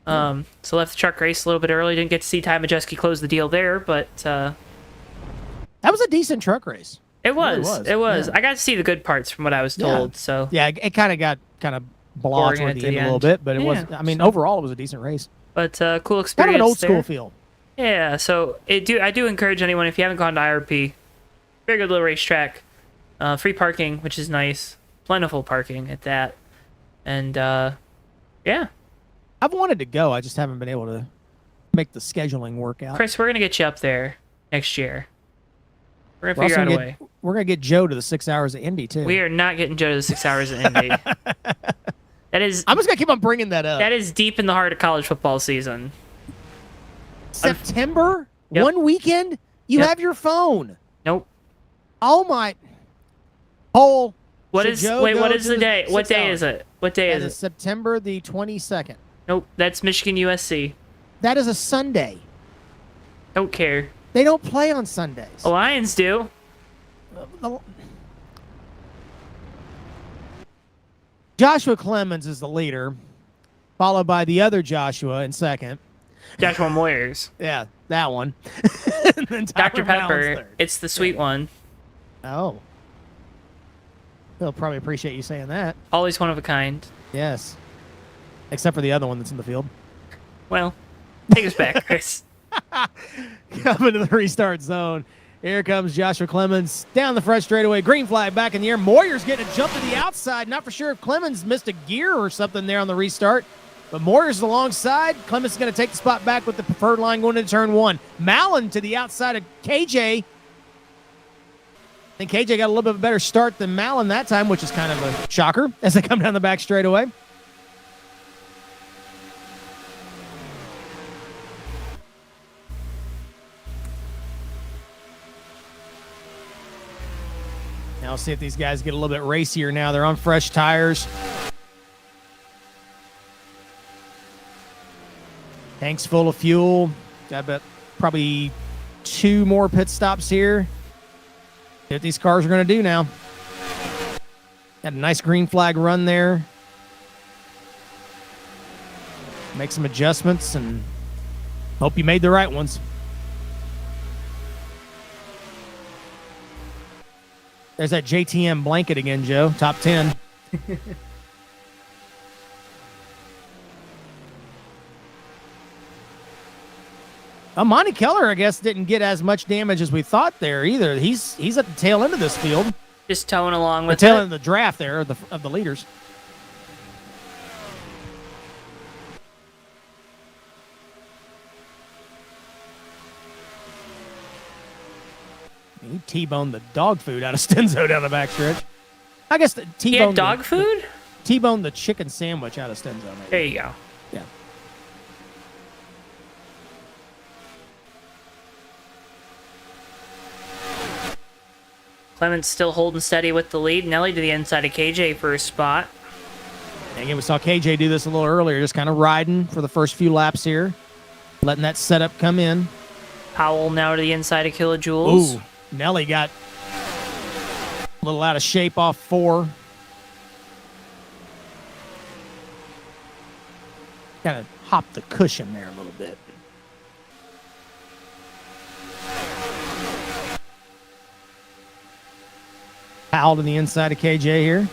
So left the truck race a little bit early. Didn't get to see Ty Majeski close the deal there, but That was a decent truck race. it was. It was. Yeah. I got to see the good parts from what I was told. So Yeah, it kind of got blah Boring toward at the the end a little end. bit, but it was. Yeah, I mean, so- overall, it was a decent race. but cool experience. Kind of an old there. school feel. Yeah, so I do encourage anyone, if you haven't gone to IRP, very good little racetrack, free parking, which is nice, plentiful parking at that, and yeah, I've wanted to go. I just haven't been able to make the scheduling work out. Chris, we're gonna get you up there next year. We're We're gonna also figure out a gonna way. we're gonna get Joe to the 6 hours of Indy too. We are not getting Joe to the 6 hours of Indy. That is I'm just gonna keep on bringing that up. that is deep in the heart of college football season. September, Yep. one weekend, you Yep. have your phone. Nope. Oh my! Whole. What Should is Joe wait? go What is to the day? What 6 day hours? is it? What day That is is it? September the 22nd. Nope. That's Michigan USC. That is a Sunday. Don't care. They don't play on Sundays. The Lions do. Joshua Clemens is the leader, followed by the other Joshua in second. Joshua Moyers. Yeah, that one. And then Dr. Tyler Mallon's Pepper. third. It's the sweet one. Oh. They'll probably appreciate you saying that. Always one of a kind. Yes. Except for the other one that's in the field. Well, take us back, Chris. Coming to the restart zone. Here comes Joshua Clemens down the front straightaway. Green flag back in the air. Moyer's getting a jump to the outside. Not for sure if Clemens missed a gear or something there on the restart. But Moyer's alongside. Clemens is going to take the spot back with the preferred line going into turn one. Mallon to the outside of KJ. I think KJ got a little bit of a better start than Mallon that time, which is kind of a shocker as they come down the back straightaway. Now we'll see if these guys get a little bit racier now. They're on fresh tires. Tanks full of fuel. Got about probably 2 more pit stops here. See what these cars are going to do now. Got a nice green flag run there. Make some adjustments and hope you made the right ones. There's that JTM blanket again, Joe. Top 10. Monty Keller, I guess, didn't get as much damage as we thought there either. He's at the tail end of this field. Just towing along The with tail it. end of the draft there of the leaders. He T-boned the dog food out of Stenzo down the backstretch. I guess the He T-boned had dog food? T-boned the chicken sandwich out of Stenzo. Maybe. There you go. Yeah. Clements still holding steady with the lead. Nelly to the inside of KJ for a spot. And again, we saw KJ do this a little earlier, just kind of riding for the first few laps here, letting that setup come in. Powell now to the inside of Kilojoules. Ooh, Nelly got a little out of shape off 4. Kind of hopped the cushion there a little bit. Powell to the inside of KJ here.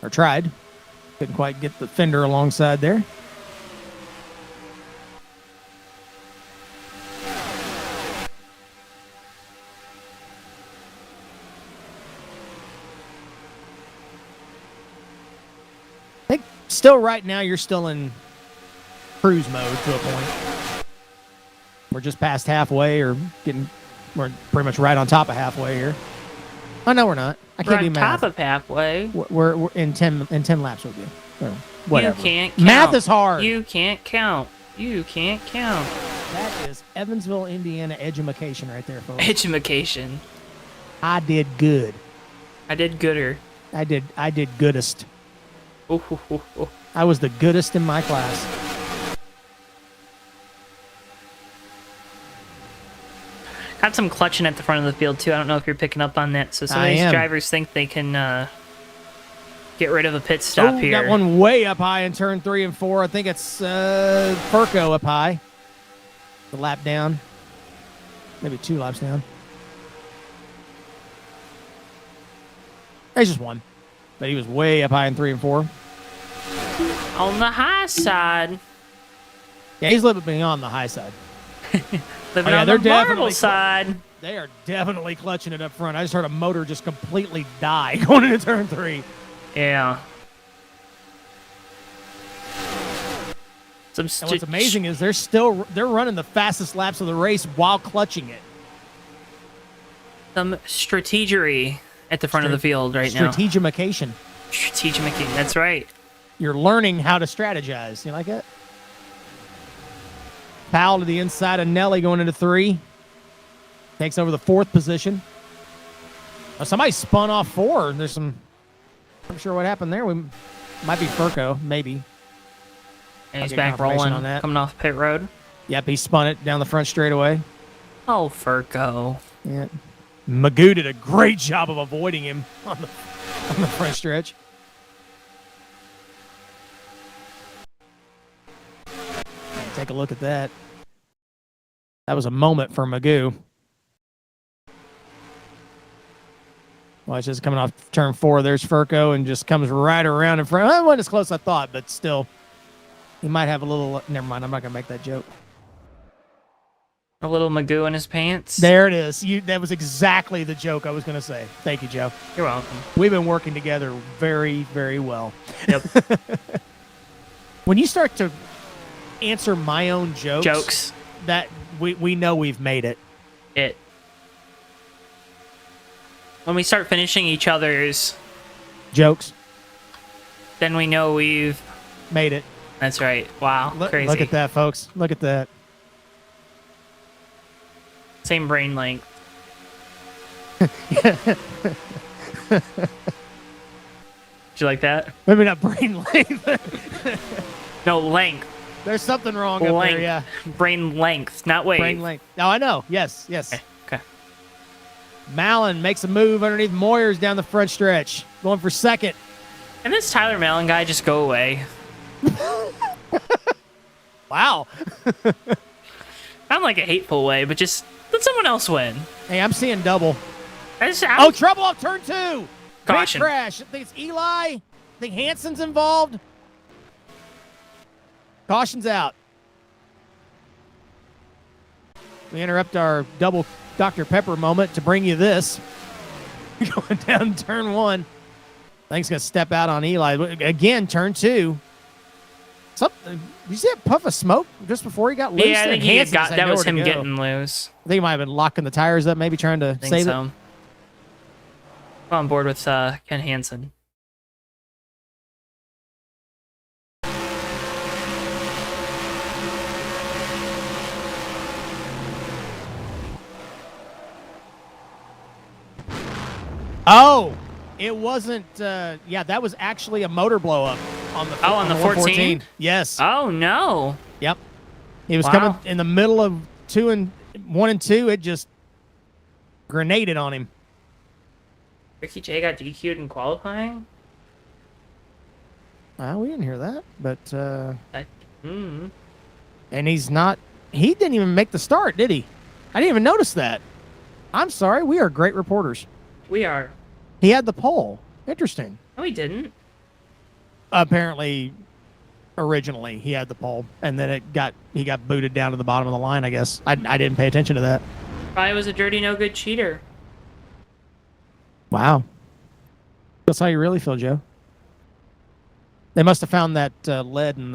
Or tried. Couldn't quite get the fender alongside there. I think still right now you're still in cruise mode to a point. We're just past halfway, or we're pretty much right on top of halfway here. Oh no, we're not. I can't do on math. top of halfway. We're in 10 laps with you. Or whatever. You can't count. Math is hard. You can't count. You can't count. That is Evansville, Indiana edumacation right there, folks. Edumacation. I did good. I did gooder. I did goodest. Ooh, ooh, ooh, ooh. I was the goodest in my class. Got some clutching at the front of the field, too. I don't know if you're picking up on that. So some of these drivers think they can get rid of a pit stop here. Got one way up high in turn 3 and 4. I think it's Furco up high. The lap down. Maybe 2 laps down. There's just one. But he was way up high in 3 and 4. On the high side. Yeah, he's a little bit beyond the high side. Living on the marble side. They are definitely clutching it up front. I just heard a motor just completely die going into turn 3. Yeah. And what's amazing is they're running the fastest laps of the race while clutching it. Some strategery at the front of the field right now. Strategimacation. Strategimaking, that's right. You're learning how to strategize. You like it? Powell to the inside of Nelly going into 3. Takes over the 4th position. Oh, somebody spun off 4. There's some... I'm sure what happened there. Might be Furco, maybe. And he's back rolling on that. Coming off pit road. Yep, he spun it down the front straightaway. Oh, Furco. Yeah. Magoo did a great job of avoiding him on the front stretch. Take a look at that. That was a moment for Magoo. Watch this coming off turn 4. There's Furco and just comes right around in front. It wasn't as close as I thought, but still. He might have a little... Never mind, I'm not going to make that joke. A little Magoo in his pants. There it is. That was exactly the joke I was going to say. Thank you, Joe. You're welcome. We've been working together very, very well. Yep. When you start to answer my own jokes, that we know we've made it. When we start finishing each other's jokes, then we know we've made it. That's right. Wow. Crazy. Look at that, folks. Look at that. Same brain length. Did you like that? Maybe not brain length. No, length. There's something wrong up there, yeah. Brain length, not wave. Brain length. No, I know. Yes. Okay. Mallon makes a move underneath Moyers down the front stretch. Going for 2nd. And this Tyler Mallon guy just go away. Wow. Not like a hateful way, but just let someone else win. Hey, I'm seeing double. Oh, trouble off turn 2. Caution. Big crash. I think it's Eli. I think Hansen's involved. Caution's out. We interrupt our double Dr. Pepper moment to bring you this. Going down turn 1. I think he's going to step out on Eli. Again, turn 2. Did you see that puff of smoke just before he got loose? Yeah, I think that was him getting loose. I think he might have been locking the tires up, maybe trying to save it. I'm on board with Ken Hansen. Oh, it wasn't. Yeah, that was actually a motor blow up on the. On the 14. Yes. Oh no. Yep. He was coming in the middle of 1 and 2. It just grenaded on him. Ricky J got DQ'd in qualifying. We didn't hear that, but. And he's not. He didn't even make the start, did he? I didn't even notice that. I'm sorry. We are great reporters. We are. He had the pole. Interesting. No, he didn't. apparently, originally he had the pole, and then he got booted down to the bottom of the line. I guess I didn't pay attention to that. Probably was a dirty, no good cheater. Wow, that's how you really feel, Joe. They must have found that lead in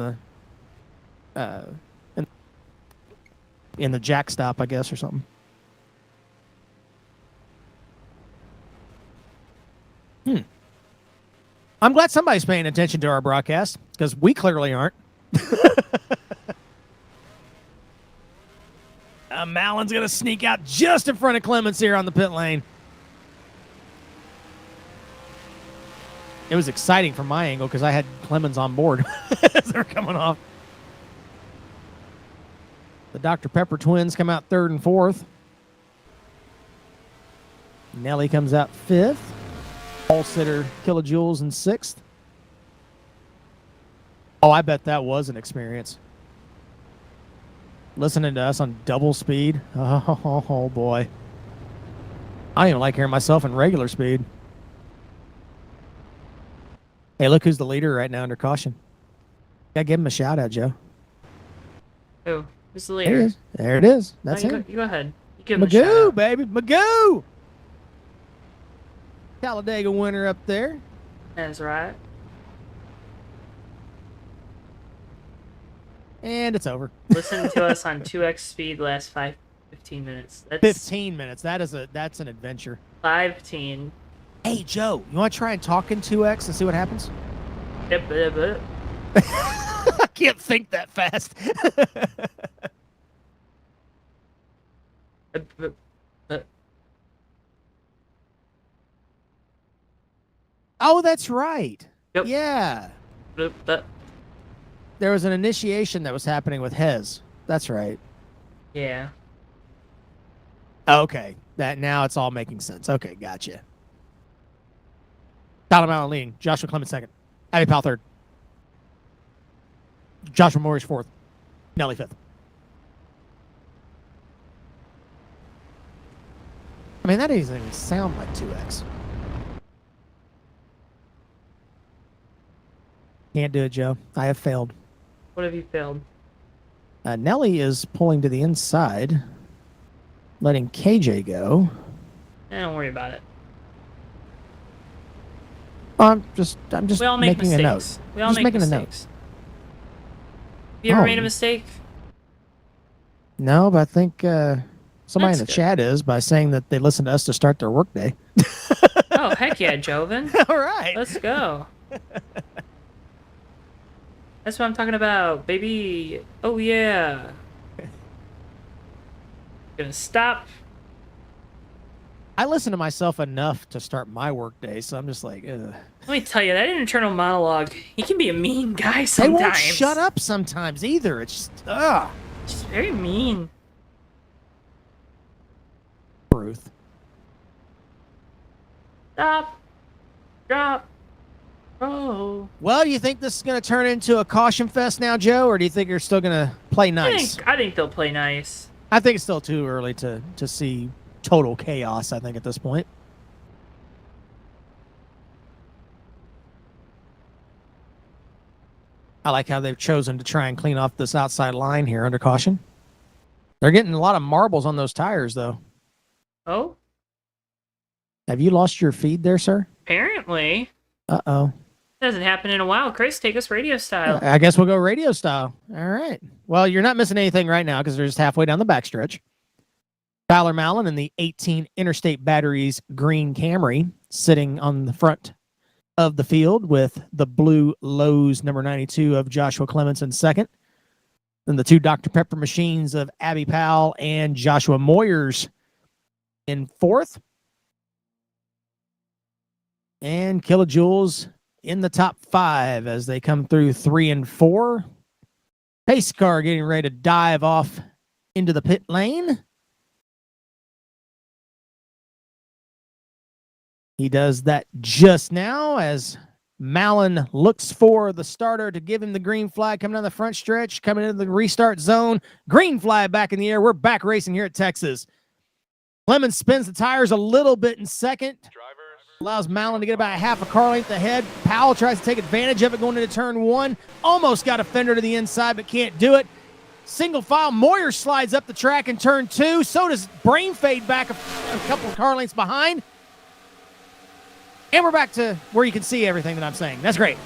the jack stop, I guess, or something. I'm glad somebody's paying attention to our broadcast, because we clearly aren't. Mallon's going to sneak out just in front of Clements here on the pit lane. It was exciting from my angle because I had Clemens on board as they're coming off. The Dr. Pepper twins come out third and fourth. Nelly comes out fifth. All sitter Kilojoules in sixth. Oh, I bet that was an experience. Listening to us on double speed. Oh boy. I don't even like hearing myself in regular speed. Hey, look who's the leader right now under caution. Gotta give him a shout out, Joe. Who? Who's the There leader? it is. There it is. That's you him. go ahead. You give him a shout Magoo, out. baby. Magoo! Talladega winner up there. That's right. And it's over. Listen to us on 2x speed last 15 minutes. That's 15 minutes. That's an adventure. 15. Hey, Joe, you want to try and talk in 2X and see what happens? Yep. I can't think that fast. Oh, that's right. Yep. Yeah. There was an initiation that was happening with Hez. That's right. Yeah. Okay. Now it's all making sense. Okay, gotcha. Tyler Mallon leading. Joshua Clements second. Abby Powell third. Joshua Morris fourth. Nelly fifth. I mean, that doesn't even sound like 2X. Can't do it, Joe. I have failed. What have you failed? Nelly is pulling to the inside, letting KJ go. Don't worry about it. I'm just We all make making a note. mistakes. We all Just make making a mistakes. Have you ever Oh. made a mistake? No, but I think somebody That's in the good. chat is by saying that they listen to us to start their workday. Oh, heck yeah, Joven. All right. Let's go. That's what I'm talking about, baby. Oh, yeah. Gonna stop. I listen to myself enough to start my workday, so I'm just like, ugh. Let me tell you, that internal monologue, he can be a mean guy They sometimes. won't shut up sometimes either. It's just, ugh. Just very mean. Truth. Stop. Drop. Oh. Well, do you think this is going to turn into a caution fest now, Joe, or do you think you're still going to play nice? I think they'll play nice. I think it's still too early to see total chaos, I think, at this point. I like how they've chosen to try and clean off this outside line here under caution. They're getting a lot of marbles on those tires, though. Oh? Have you lost your feed there, sir? Apparently. Uh-oh. Hasn't happened in a while. Chris, take us radio style. I guess we'll go radio style. All right. Well, you're not missing anything right now because they're just halfway down the backstretch. Tyler Mallon in the 18 Interstate Batteries green Camry sitting on the front of the field with the blue Lowe's number 92 of Joshua Clements in second. Then the two Dr. Pepper machines of Abby Powell and Joshua Moyers in fourth. And Kilojoules in the top five as they come through 3 and 4. Pace car getting ready to dive off into the pit lane. He does that just now as Mallon looks for the starter to give him the green flag coming down the front stretch, coming into the restart zone. Green flag back in the air. We're back racing here at Texas. Clemens spins the tires a little bit in second. Allows Mallon to get about a half a car length ahead. Powell tries to take advantage of it going into turn 1. Almost got a fender to the inside, but can't do it. Single file, Moyer slides up the track in turn 2. So does Brain Fade back a couple of car lengths behind. And we're back to where you can see everything that I'm saying. That's great.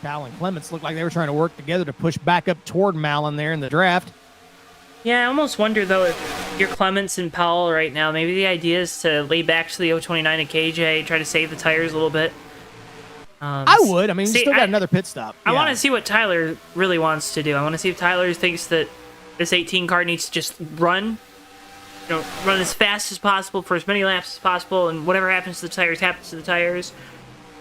Powell and Clements looked like they were trying to work together to push back up toward Mallon there in the draft. Yeah, I almost wonder, though, if you're Clements and Powell right now, maybe the idea is to lay back to the 029 and KJ, try to save the tires a little bit. I would. I mean, you still got another pit stop. I want to see what Tyler really wants to do. I want to see if Tyler thinks that this 18 car needs to just run as fast as possible for as many laps as possible, and whatever happens to the tires happens to the tires.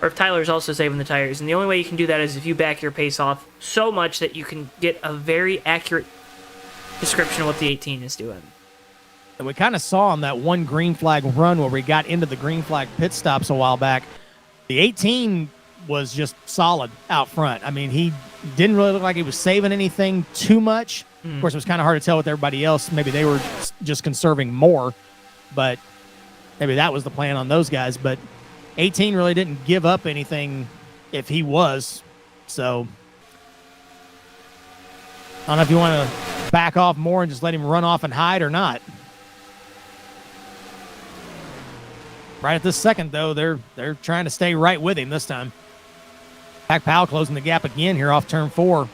Or if Tyler's also saving the tires. And the only way you can do that is if you back your pace off so much that you can get a very accurate description of what the 18 is doing. And we kind of saw on that one green flag run where we got into the green flag pit stops a while back, the 18 was just solid out front. I mean, he didn't really look like he was saving anything too much. Of course, it was kind of hard to tell with everybody else. Maybe they were just conserving more, but maybe that was the plan on those guys. But 18 really didn't give up anything if he was. So I don't know if you want to back off more and just let him run off and hide or not. Right at this second, though, they're trying to stay right with him this time. Jack Powell closing the gap again here off turn 4.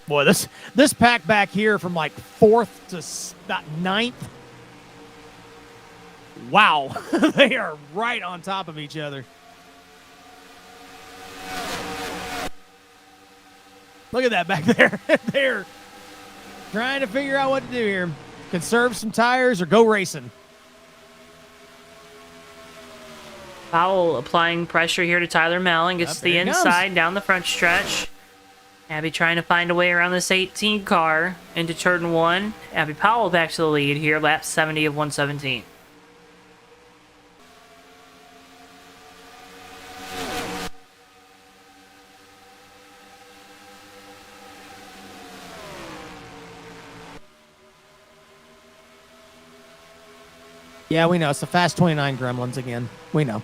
Boy, this pack back here from like 4th to about 9th. Wow, they are right on top of each other. Look at that back there. They're trying to figure out what to do here. Conserve some tires or go racing. Powell applying pressure here to Tyler Mallon. Gets to the inside, down the front stretch. Abby trying to find a way around this 18 car into turn 1. Abby Powell back to the lead here, lap 70 of 117. Yeah, we know. It's the Fast 29 Gremlins again. We know.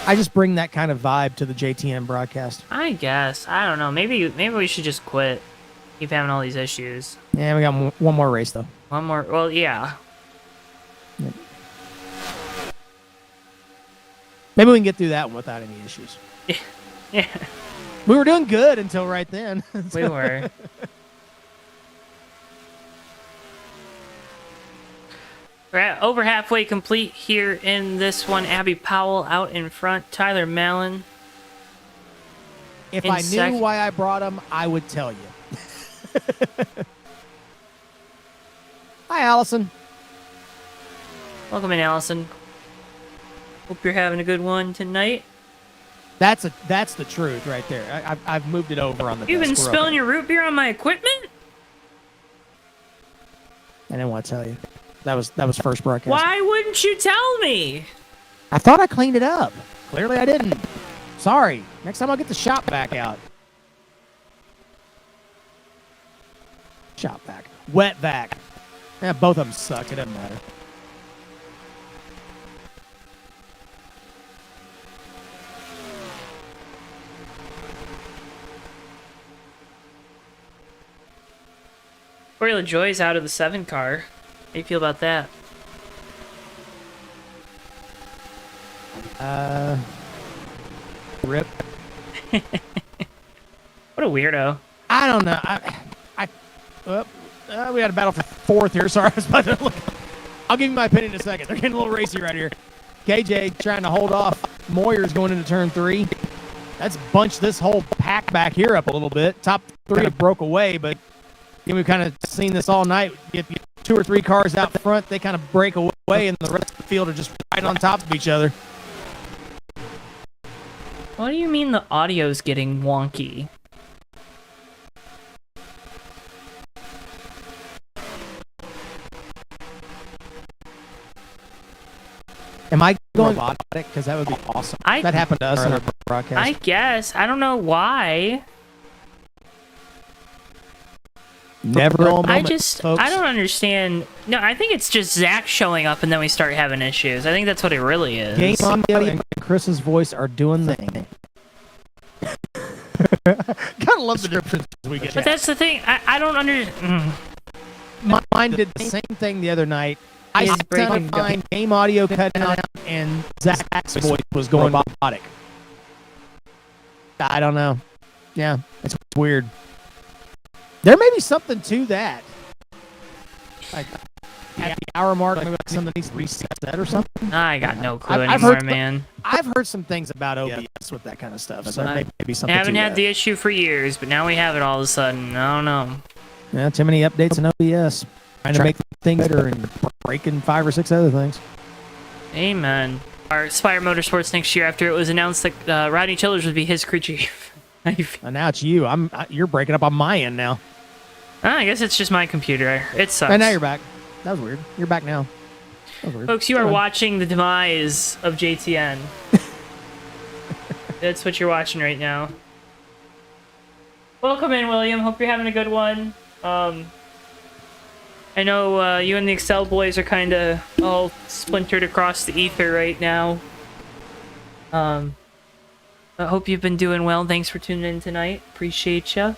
I just bring that kind of vibe to the JTM broadcast. I guess. I don't know. Maybe we should just quit. Keep having all these issues. Yeah, we got one more race, though. One more. Well, yeah. Yep. Maybe we can get through that one without any issues. Yeah. We were doing good until right then. We were. We're at over halfway complete here in this one. Abby Powell out in front. Tyler Mallon. If I knew why I brought him, I would tell you. Hi, Allison. Welcome in, Allison. Hope you're having a good one tonight. That's the truth right there. I've moved it over on the. You've been spilling your root beer on my equipment? I didn't want to tell you. That was first broadcast. Why wouldn't you tell me? I thought I cleaned it up. Clearly I didn't. Sorry. Next time I'll get the shop vac out. Shop vac. Wet vac. Yeah, both of them suck. It doesn't matter. Corey LaJoy's out of the 7 car. How do you feel about that? Rip. What a weirdo. I don't know. We had a battle for 4th here. Sorry, I was about to look. I'll give you my opinion in a second. They're getting a little racy right here. KJ trying to hold off. Moyer's going into turn 3. That's bunched this whole pack back here up a little bit. Top 3 broke away, but we've kind of seen this all night. Get 2 or 3 cars out front, they kind of break away, and the rest of the field are just right on top of each other. What do you mean the audio's getting wonky? Am I going robotic? Because that would be awesome. That happened to us in our broadcast. I guess. I don't know why. Never a moment, folks. I don't understand. No, I think it's just Zach showing up and then we start having issues. I think that's what it really is. Game audio and Chris's voice are doing the thing. Gotta love the difference we get. But that's the thing. I don't understand. Mine did the same thing the other night. I sounded fine, game audio cut out, and Zach's voice was going robotic. I don't know. Yeah, it's weird. There may be something to that. Like at the hour mark, maybe something needs to reset that or something. I got no clue anymore, man. I've heard some things about OBS with that kind of stuff, so maybe something. I haven't had the issue for years, but now we have it all of a sudden. I don't know. Yeah, too many updates in OBS. Trying to make things better and breaking 5 or 6 other things. Amen. Our Spire Motorsports next year, after it was announced that Rodney Childers would be his crew chief. And now it's you. You're breaking up on my end now. I guess it's just my computer. It sucks. And now you're back. That was weird. You're back now. That was weird. Folks, you are watching the demise of JTN. That's what you're watching right now. Welcome in, William. Hope you're having a good one. I know you and the Excel boys are kind of all splintered across the ether right now. I hope you've been doing well. Thanks for tuning in tonight. Appreciate ya.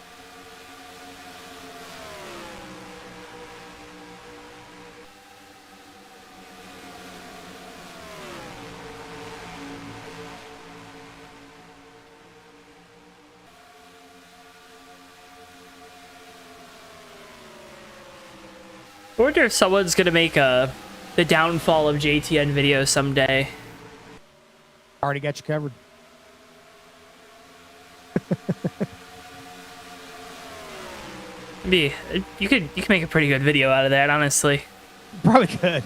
I wonder if someone's gonna make the downfall of JTN video someday. Already got you covered. You could make a pretty good video out of that, honestly. Probably could.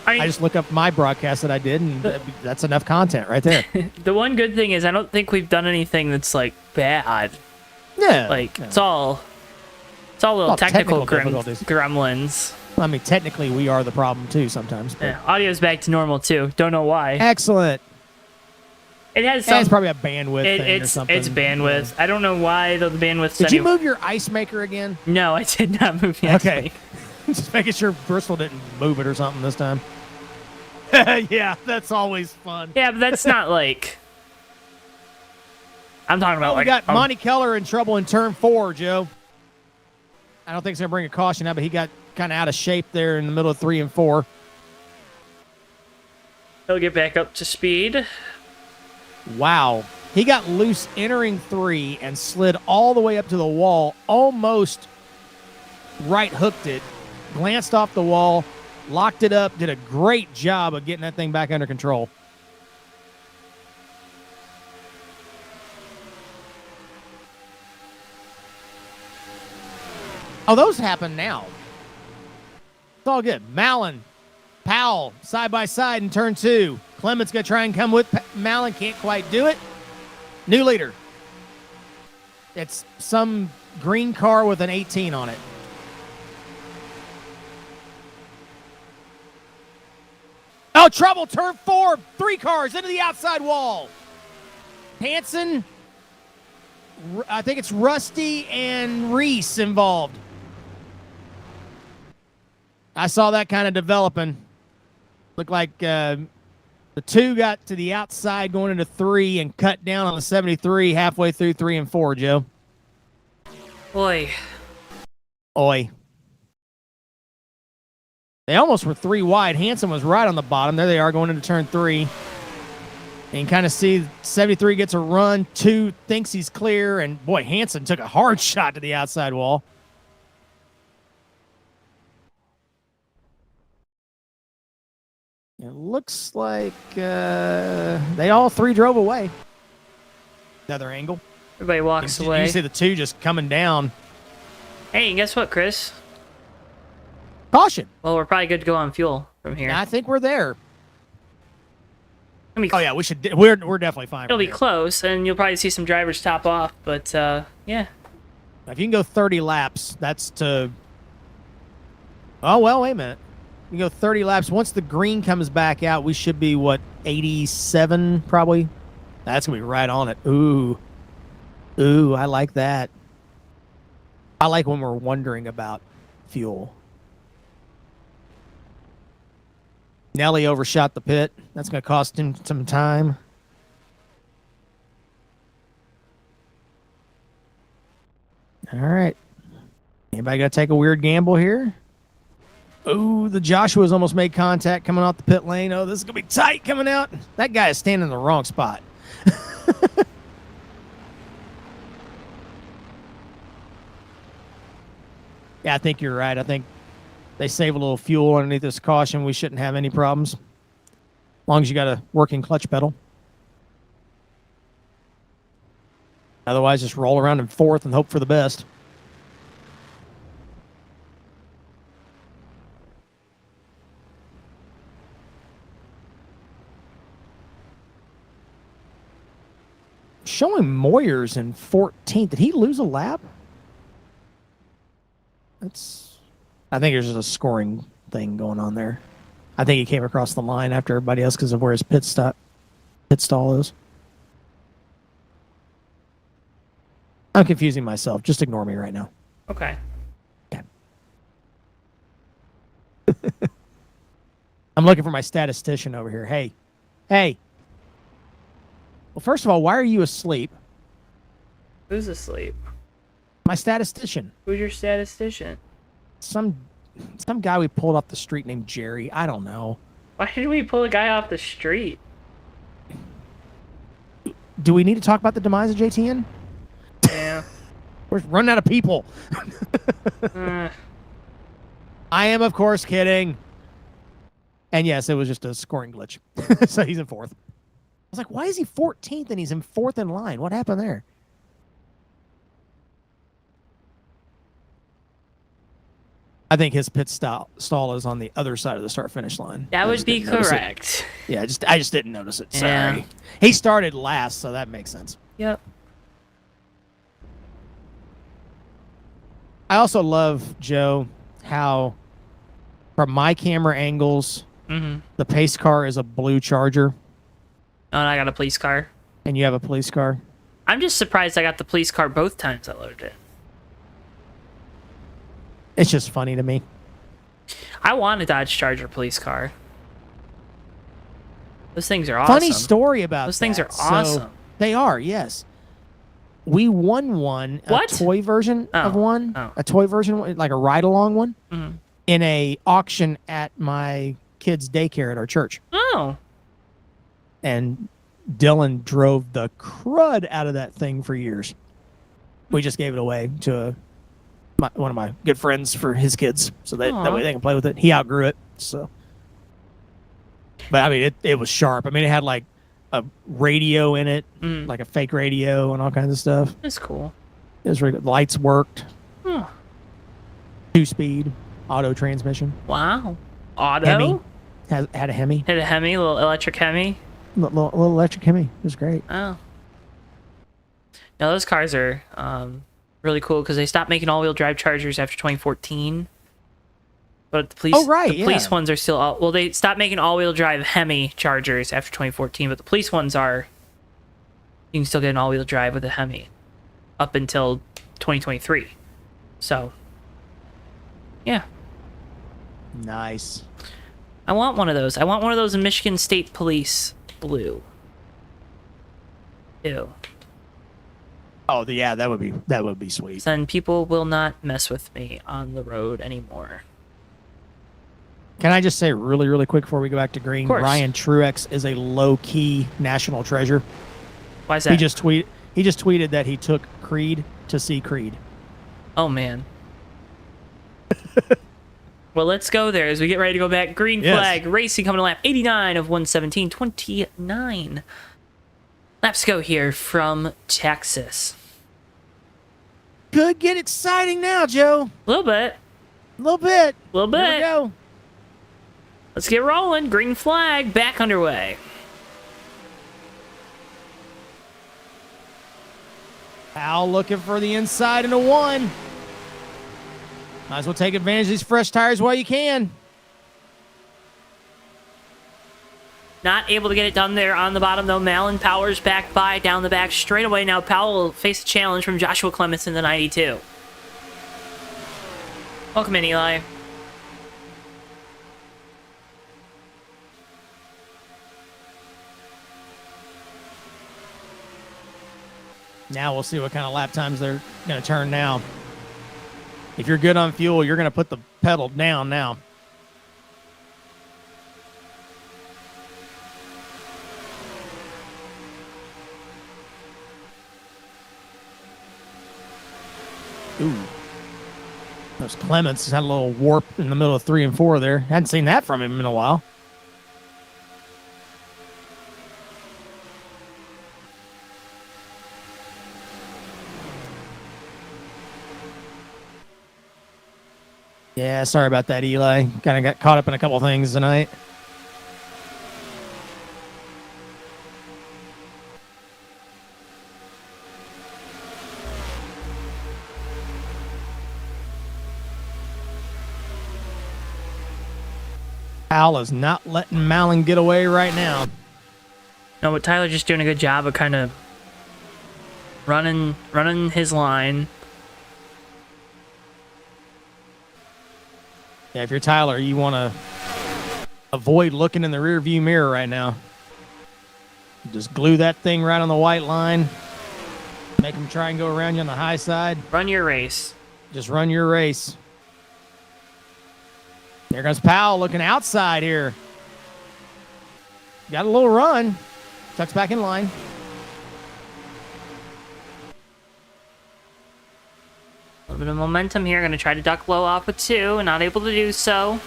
I just look up my broadcast that I did, and that's enough content right there. The one good thing is I don't think we've done anything that's like bad. Yeah, like it's all little technical difficulties. gremlins. I mean, technically, we are the problem too sometimes. But. Yeah, audio's back to normal too. Don't know why. Excellent. It has some. It's probably a bandwidth thing or something. It's bandwidth. Yeah. I don't know why though. The bandwidth. Did you move your ice maker again? No, I did not move the ice maker. Just making sure Bristol didn't move it or something this time. Yeah, that's always fun. Yeah, but that's not like. I'm talking about we got Monty Keller in trouble in turn 4, Joe. I don't think he's going to bring a caution out, but he got kind of out of shape there in the middle of 3 and 4. He'll get back up to speed. Wow. He got loose entering 3 and slid all the way up to the wall, almost right hooked it, glanced off the wall, locked it up, did a great job of getting that thing back under control. Oh, those happen now. It's all good. Mallon, Powell, side by side in turn 2. Clement's going to try and come with Mallon. Can't quite do it. New leader. It's some green car with an 18 on it. Oh, trouble. Turn 4. 3 cars into the outside wall. Hanson, I think it's Rusty and Reese involved. I saw that kind of developing. Looked like the 2 got to the outside going into 3 and cut down on the 73 halfway through 3 and 4, Joe. Oi. They almost were 3 wide. Hanson was right on the bottom. There they are going into turn 3. And you kind of see 73 gets a run. 2 thinks he's clear. And, boy, Hanson took a hard shot to the outside wall. It looks like they all 3 drove away. Another angle. Everybody walks away. You see the 2 just coming down. Hey, and guess what, Chris? Caution. Well, we're probably good to go on fuel from here. I think we're there. Oh yeah, we should. We're definitely fine. It'll be close, and you'll probably see some drivers top off. But yeah. If you can go 30 laps, that's to. Oh well, wait a minute. We go 30 laps. Once the green comes back out, we should be, 87 probably? That's going to be right on it. Ooh. Ooh, I like that. I like when we're wondering about fuel. Nelly overshot the pit. That's going to cost him some time. All right. Anybody got to take a weird gamble here? Oh, the Joshua's almost made contact coming off the pit lane. Oh, this is going to be tight coming out. That guy is standing in the wrong spot. Yeah, I think you're right. I think they save a little fuel underneath this caution. We shouldn't have any problems. As long as you got a working clutch pedal. Otherwise, just roll around in fourth and hope for the best. Showing Moyers in 14th. Did he lose a lap? I think there's just a scoring thing going on there. I think he came across the line after everybody else because of where his pit stall is. I'm confusing myself. Just ignore me right now. Okay. I'm looking for my statistician over here. Hey. Well, first of all, why are you asleep? Who's asleep? My statistician. Who's your statistician? Some guy we pulled off the street named Jerry. I don't know. Why did we pull a guy off the street? Do we need to talk about the demise of JTN? Yeah. We're running out of people. I am, of course, kidding. And yes, it was just a scoring glitch. So he's in fourth. I was like, why is he 14th and he's in fourth in line? What happened there? I think his pit stall is on the other side of the start-finish line. That would be correct. Yeah, I just didn't notice it. Sorry. Yeah. He started last, so that makes sense. Yep. I also love, Joe, how from my camera angles, the pace car is a blue Charger. Oh, and I got a police car. And you have a police car. I'm just surprised I got the police car both times I loaded it. It's just funny to me. I want a Dodge Charger police car. Those things are awesome. Funny story about those things are So, awesome. they are, yes. We won one, a toy version of one, a toy version, like a ride-along one, in a auction at my kids' daycare at our church. Oh. And Dylan drove the crud out of that thing for years. We just gave it away to one of my good friends for his kids, so that way they can play with it. He outgrew it, so. But I mean, it was sharp. I mean, it had like a radio in it, like a fake radio and all kinds of stuff. That's cool. It was really good. Lights worked. Huh. 2-speed auto transmission. Wow. Auto? Hemi. Had a Hemi. Had a Hemi, a little electric Hemi. Little electric Hemi. It was great. Oh. Now those cars are really cool because they stopped making all-wheel drive Chargers after 2014. But the police ones are still well, they stopped making all-wheel drive Hemi Chargers after 2014, but the police ones are, you can still get an all-wheel drive with a Hemi up until 2023. So, yeah. Nice. I want one of those. I want one of those in Michigan State Police blue. Ew. Oh, yeah, that would be sweet. Then people will not mess with me on the road anymore. Can I just say really, really quick before we go back to green? Ryan Truex is a low-key national treasure. Why is that? He just tweeted that he took Creed to see Creed. Oh, man. Well, let's go there as we get ready to go back. Green flag racing coming to lap 89 of 117.29. Laps go here from Texas. Could get exciting now, Joe. A little bit. A little bit. A little bit. Here we go. Let's get rolling. Green flag back underway. Al looking for the inside into one. Might as well take advantage of these fresh tires while you can. Not able to get it done there on the bottom, though. Malin powers back by down the back straightaway. Now Powell will face a challenge from Joshua Clements in the 92. Welcome in, Eli. Now we'll see what kind of lap times they're going to turn now. If you're good on fuel, you're going to put the pedal down now. Ooh. Those Clements had a little warp in the middle of 3 and 4 there. Hadn't seen that from him in a while. Yeah, sorry about that, Eli. Kind of got caught up in a couple things tonight. Powell is not letting Malin get away right now. No, but Tyler just doing a good job of kind of running his line. Yeah, if you're Tyler, you want to avoid looking in the rear view mirror right now. Just glue that thing right on the white line. Make him try and go around you on the high side. Run your race. Just run your race. There goes Powell looking outside here. Got a little run. Tucks back in line. A little bit of momentum here. Going to try to duck low off with 2. And not able to do so.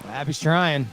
Abby's trying.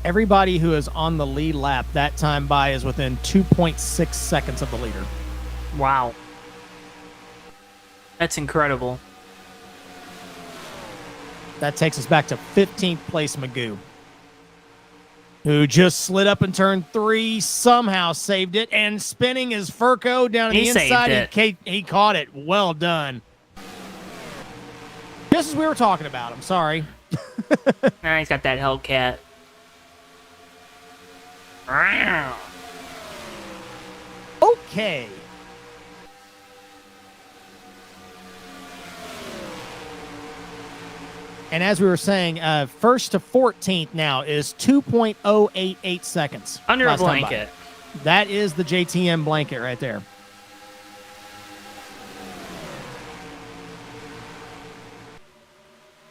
Everybody who is on the lead lap that time by is within 2.6 seconds of the leader. Wow. That's incredible. That takes us back to 15th place Magoo, who just slid up in turn 3, somehow saved it, and spinning his Furco down on the inside. He caught it. Well done. Just as we were talking about him. Sorry. He's got that Hellcat. Okay. And as we were saying, first to 14th now is 2.088 seconds. Under a blanket. That is the JTM blanket right there.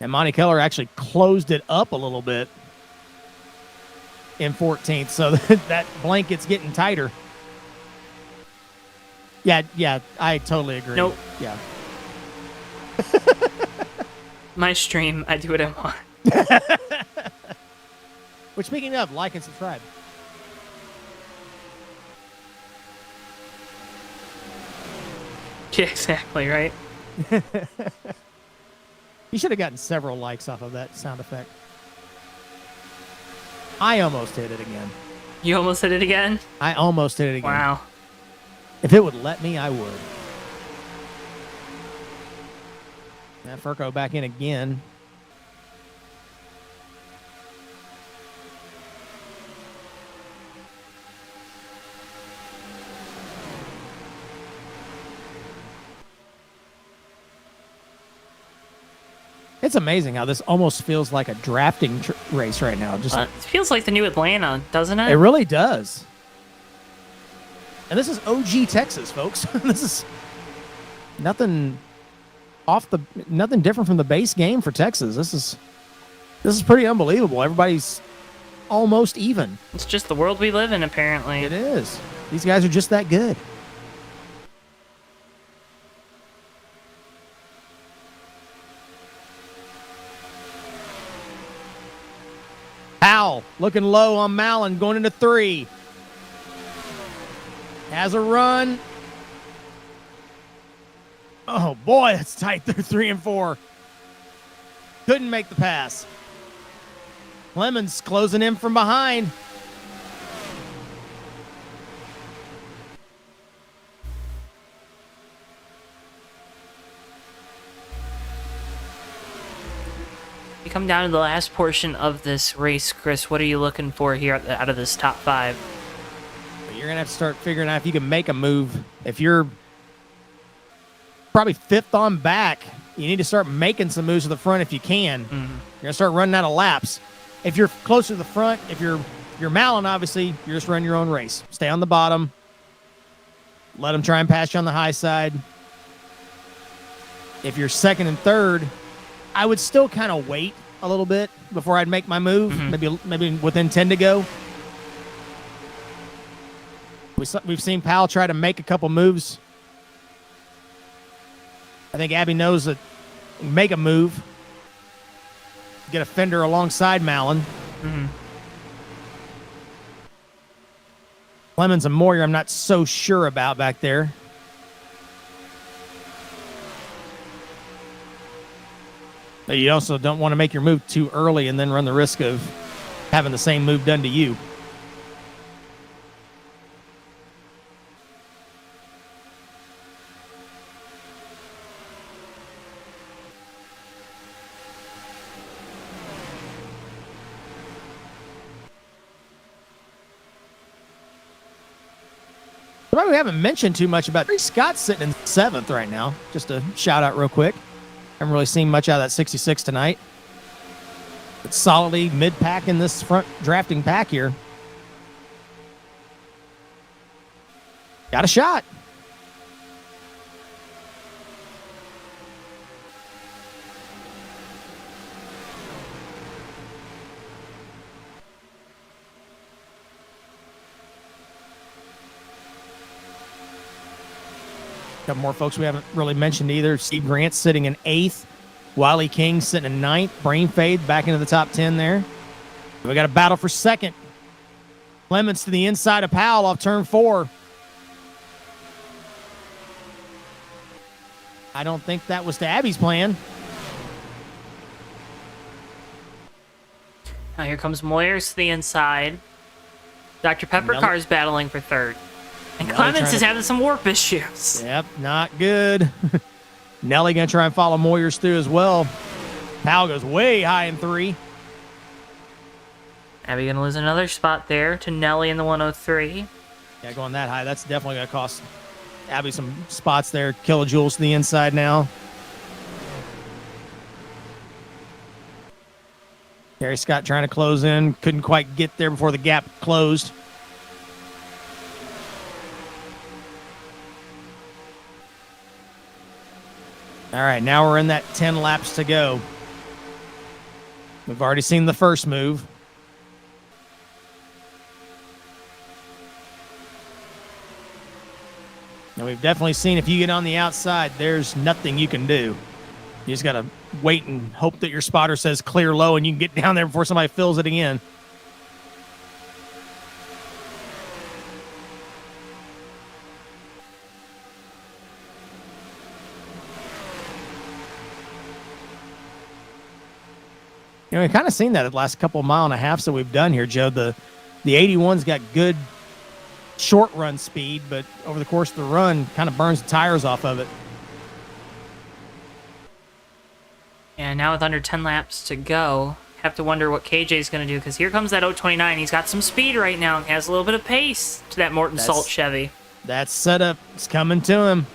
And Monty Keller actually closed it up a little bit in 14th, so that blanket's getting tighter. Yeah, I totally agree. Nope. Yeah. My stream, I do what I want. Which, speaking of, like and subscribe. Yeah, exactly, right? You should have gotten several likes off of that sound effect. I almost hit it again. You almost hit it again? I almost hit it again. Wow. If it would let me, I would. That Furco back in again. It's amazing how this almost feels like a drafting race right now. Just it feels like the new Atlanta, doesn't it? It really does. And this is OG Texas, folks. This is nothing nothing different from the base game for Texas. This is pretty unbelievable. Everybody's almost even. It's just the world we live in, apparently. It is. These guys are just that good. Powell looking low on Mallon, going into 3. Has a run. Oh, boy, that's tight through 3 and 4. Couldn't make the pass. Clemens closing in from behind. We come down to the last portion of this race, Chris. What are you looking for here out of this top 5? You're going to have to start figuring out if you can make a move. If you're probably 5th on back, you need to start making some moves to the front if you can. You're going to start running out of laps. If you're closer to the front, if you're Mallon, obviously, you're just running your own race. Stay on the bottom. Let them try and pass you on the high side. If you're 2nd and 3rd, I would still kind of wait a little bit before I'd make my move. Maybe within 10 to go. We've seen Powell try to make a couple moves. I think Abby knows that make a move. Get a fender alongside Mallon. Clemens and Moyer, I'm not so sure about back there. But you also don't want to make your move too early and then run the risk of having the same move done to you. Somebody we haven't mentioned too much about, Scott's sitting in 7th right now. Just a shout out real quick. Haven't really seen much out of that 66 tonight. It's solidly mid-pack in this front drafting pack here. Got a shot. Couple more folks we haven't really mentioned either. Steve Grant sitting in 8th. Wiley King sitting in 9th. Brain Fade back into the top 10 there. We got a battle for 2nd. Clemens to the inside of Powell off turn 4. I don't think that was to Abby's plan. Now here comes Moyers to the inside. Dr. Peppercar's battling for 3rd. And Clemens is having some warp issues. Yep, not good. Nelly going to try and follow Moyers through as well. Powell goes way high in 3. Abby going to lose another spot there to Nelly in the 103. Yeah, going that high, that's definitely going to cost Abby some spots there. Kilojoules to the inside now. Gary Scott trying to close in. Couldn't quite get there before the gap closed. All right, now we're in that 10 laps to go. We've already seen the first move. Now we've definitely seen if you get on the outside, there's nothing you can do. You just got to wait and hope that your spotter says clear low and you can get down there before somebody fills it again. You know, we've kind of seen that the last couple of mile and a halfs that we've done here, Joe. The 81's got good short run speed, but over the course of the run, kind of burns the tires off of it. And now with under 10 laps to go, have to wonder what KJ's going to do, because here comes that 029. He's got some speed right now and has a little bit of pace to that Morton Salt Chevy. That setup is coming to him.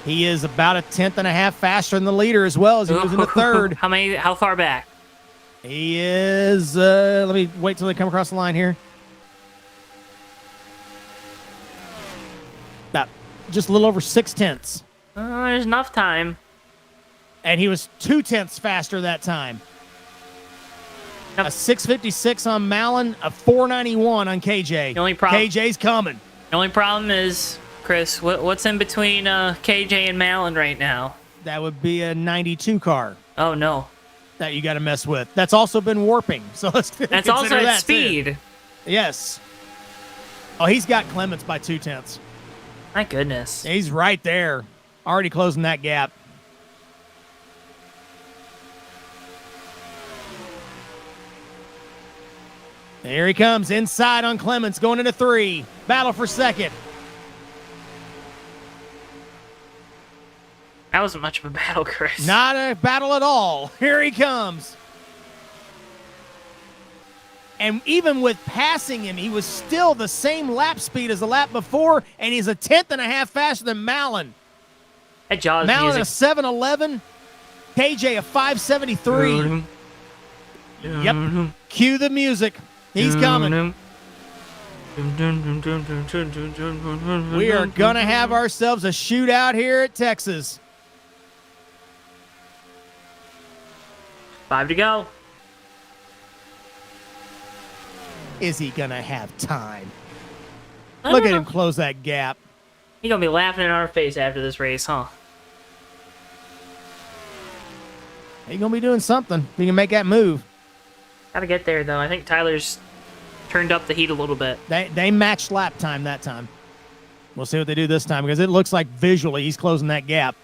He is about a 10th and a half faster than the leader as well as he moves into 3rd. How far back? He is, let me wait till they come across the line here. About just a little over 6/10. There's enough time. And he was 0.2 faster that time. Yep. A 6:56 on Mallon, a 4:91 on KJ. The only problem- KJ's coming. The only problem is, Chris, what's in between KJ and Mallon right now? That would be a 92 car Oh, no. that you got to mess with. That's also been warping. So let's That's consider also at that, too. speed. Yes. Oh, he's got Clements by 0.2. My goodness. He's right there. Already closing that gap. There he comes inside on Clements, going into 3. Battle for second. That wasn't much of a battle, Chris. Not a battle at all. Here he comes. And even with passing him, he was still the same lap speed as the lap before, and he's a 1/10.5 faster than Mallon. That Jaws Mallon a music. 7:11, KJ a 5:73. Yep. Cue the music. He's coming. We are going to have ourselves a shootout here at Texas. 5 to go. Is he going to have time? I Look don't at know. him close that gap. He's going to be laughing in our face after this race, huh? He's going to be doing something. He can make that move. Gotta get there, though. I think Tyler's turned up the heat a little bit. They matched lap time that time. We'll see what they do this time because it looks like visually he's closing that gap.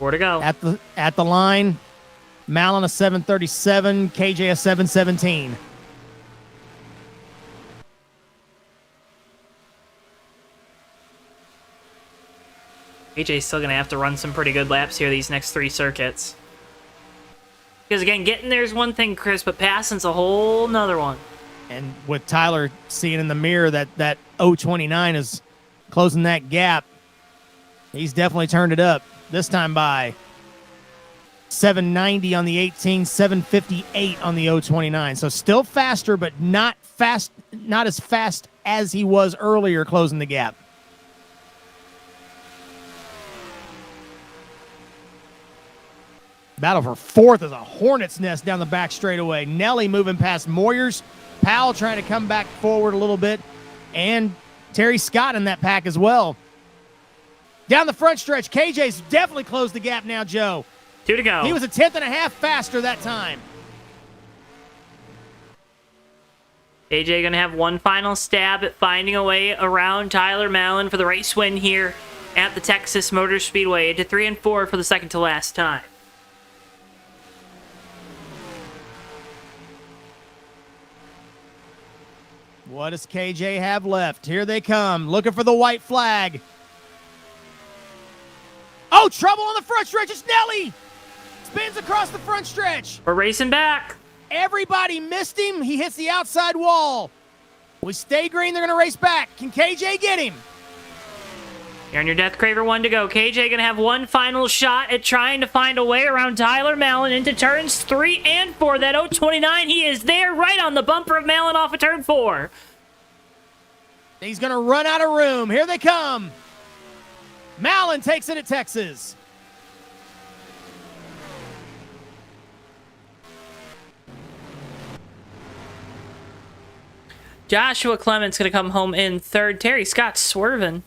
4 to go. At the line, Mallon a 7:37, KJ a 7:17. AJ's still going to have to run some pretty good laps here these next 3 circuits. Because, again, getting there is one thing, Chris, but passing's a whole nother one. And with Tyler seeing in the mirror that 029 is closing that gap, he's definitely turned it up. This time by 790 on the 18, 758 on the 029. So still faster, but not as fast as he was earlier closing the gap. Battle for fourth is a hornet's nest down the back straightaway. Nelly moving past Moyers. Powell trying to come back forward a little bit. And Terry Scott in that pack as well. Down the front stretch, KJ's definitely closed the gap now, Joe. 2 to go. He was a 10.5 faster that time. AJ going to have one final stab at finding a way around Tyler Mallon for the race win here at the Texas Motor Speedway. Into 3 and 4 for the second to last time. What does KJ have left? Here they come, looking for the white flag. Oh, trouble on the front stretch. It's Nelly. Spins across the front stretch. We're racing back. Everybody missed him. He hits the outside wall. We stay green. They're going to race back. Can KJ get him? You're on your Death Craver 1 to go. KJ going to have one final shot at trying to find a way around Tyler Mallon into turns 3 and 4. That 029, he is there right on the bumper of Mallon off of turn 4. He's going to run out of room. Here they come. Mallon takes it at Texas. Joshua Clements going to come home in third. Terry Scott swerving.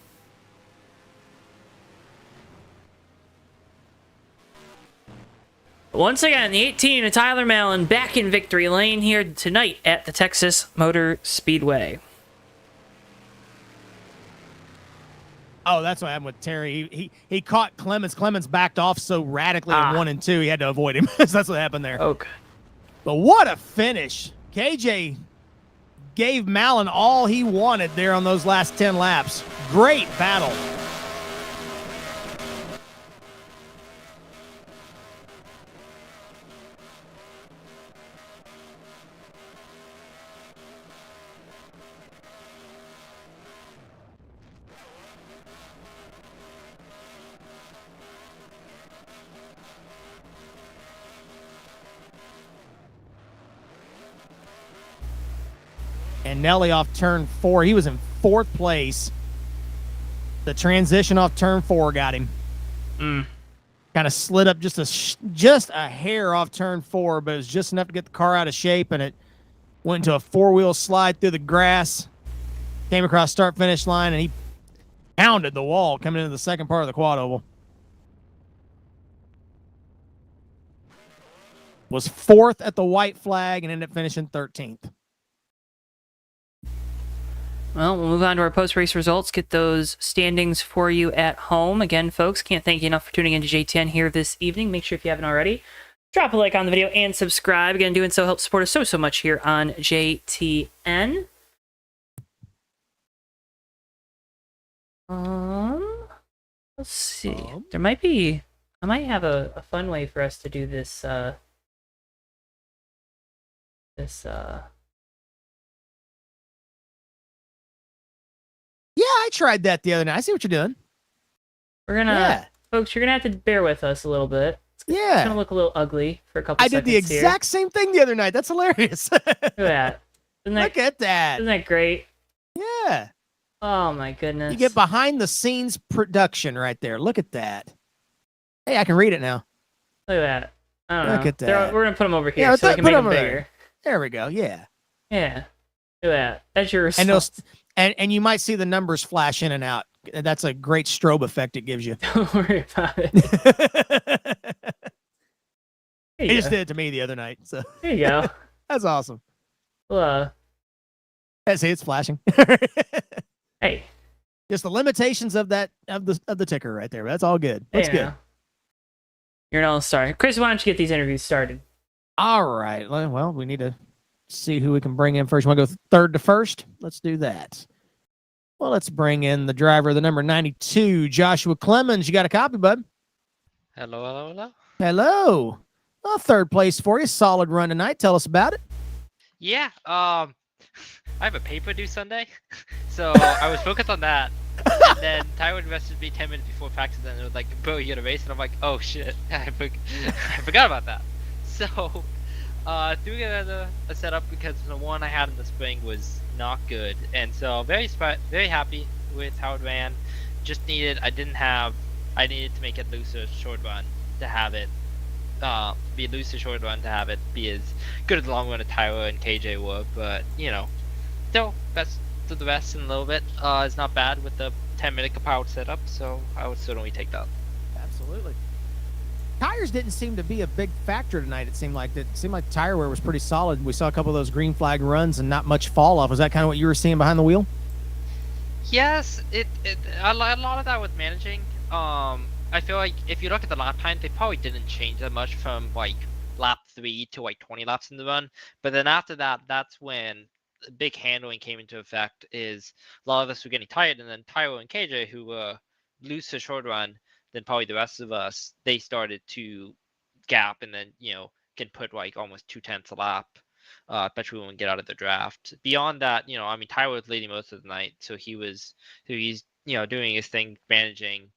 Once again, the 18 of Tyler Mallon back in victory lane here tonight at the Texas Motor Speedway. Oh, that's what happened with Terry. He caught Clements. Clements backed off so radically in 1 and 2, he had to avoid him. So that's what happened there. Okay. But what a finish. KJ gave Mallon all he wanted there on those last 10 laps. Great battle. And Nelly off turn 4. He was in 4th place. The transition off turn 4 got him. Kind of slid up just a hair off turn 4, but it was just enough to get the car out of shape, and it went into a 4-wheel slide through the grass, came across start-finish line, and he pounded the wall coming into the second part of the quad oval. Was 4th at the white flag and ended up finishing 13th. Well, we'll move on to our post-race results, get those standings for you at home. Again, folks, can't thank you enough for tuning into JTN here this evening. Make sure if you haven't already, drop a like on the video and subscribe. Again, doing so helps support us so much here on JTN. Let's see. There might be... I might have a fun way for us to do this, Yeah, I tried that the other night. I see what you're doing. We're gonna, folks, you're gonna have to bear with us a little bit. It's gonna look a little ugly for a couple I seconds did the exact same thing the other night. That's hilarious. Look at that. Look at that. Isn't that great? Yeah. Oh my goodness. You get behind the scenes production right there. Look at that. Hey, I can read it now. Look at that. I don't know. Look at that. We're gonna put them over here so we can make them bigger. There we go. Yeah. Yeah. Look at that. That's your response. And you might see the numbers flash in and out. That's a great strobe effect it gives you. Don't worry about it. He just did it to me the other night. So there you go. That's awesome. Well, see, it's flashing. Hey. Just the limitations of the ticker right there. But that's all good. That's good. You're an all-star. Chris, why don't you get these interviews started? All right. Well, we need to see who we can bring in first. You want to go third to first? Let's do that. Well, let's bring in the driver, the number 92, Joshua Clemens. You got a copy, bud? Hello. Hello. Well, third place for you. Solid run tonight. Tell us about it. Yeah, I have a paper due Sunday, so I was focused on that. And then Tywin messaged me 10 minutes before practice, and it was like, bro, you got a race? And I'm like, oh shit, I forgot about that. So, doing a setup because the one I had in the spring was not good, and so very happy with how it ran. Just needed, I needed to make it looser short run to have it be a looser short run to have it be as good as the long run as Tyler and KJ were, but you know, still best to the rest in a little bit is not bad with the 10-minute compound setup, so I would certainly take that. Absolutely. Tires didn't seem to be a big factor tonight. It seemed like tire wear was pretty solid. We saw a couple of those green flag runs and not much fall off. Was that kind of what you were seeing behind the wheel? Yes, a lot of that was managing. I feel like if you look at the lap time, they probably didn't change that much from like lap 3 to like 20 laps in the run. But then after that, that's when big handling came into effect. Is a lot of us were getting tired, and then Tyler and KJ, who were loose to short run than probably the rest of us, they started to gap, and then can put like almost 2/10 a lap, especially when we get out of the draft. Beyond that, I mean, Tyler was leading most of the night, so he's doing his thing, managing.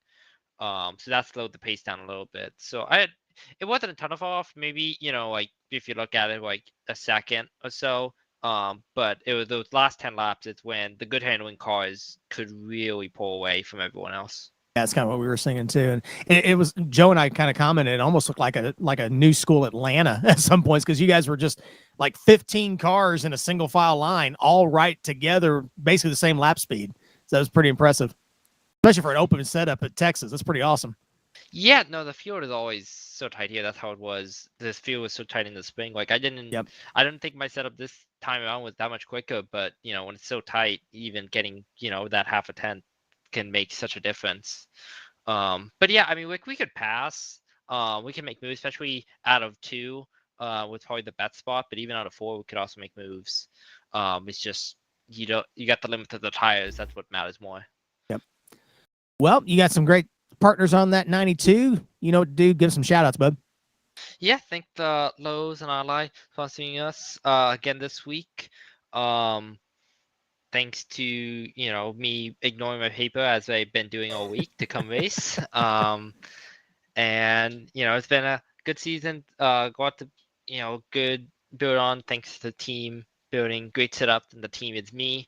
So that slowed the pace down a little bit. So it wasn't a ton of off, maybe, like if you look at it like a second or so. But it was those last 10 laps, it's when the good handling cars could really pull away from everyone else. Yeah, that's kind of what we were singing too. And it was, Joe and I kind of commented, it almost looked like a new school Atlanta at some points, because you guys were just like 15 cars in a single file line, all right together, basically the same lap speed. So that was pretty impressive, especially for an open setup at Texas. That's pretty awesome. Yeah, no, the field is always so tight here. That's how it was. This field was so tight in the spring. Like I didn't think my setup this time around was that much quicker, but when it's so tight, even getting that half a tenth can make such a difference. But yeah, I mean, we could pass. We can make moves, especially out of 2 was probably the best spot. But even out of 4, we could also make moves. It's just you got the limit of the tires. That's what matters more. Yep. Well, you got some great partners on that 92. You know what to do. Give some shout outs, bud. Yeah, thank the Lowe's and Ally sponsoring us again this week. Thanks to me ignoring my paper as I've been doing all week to come race. And it's been a good season. Got to good build on thanks to the team building great setup, and the team is me.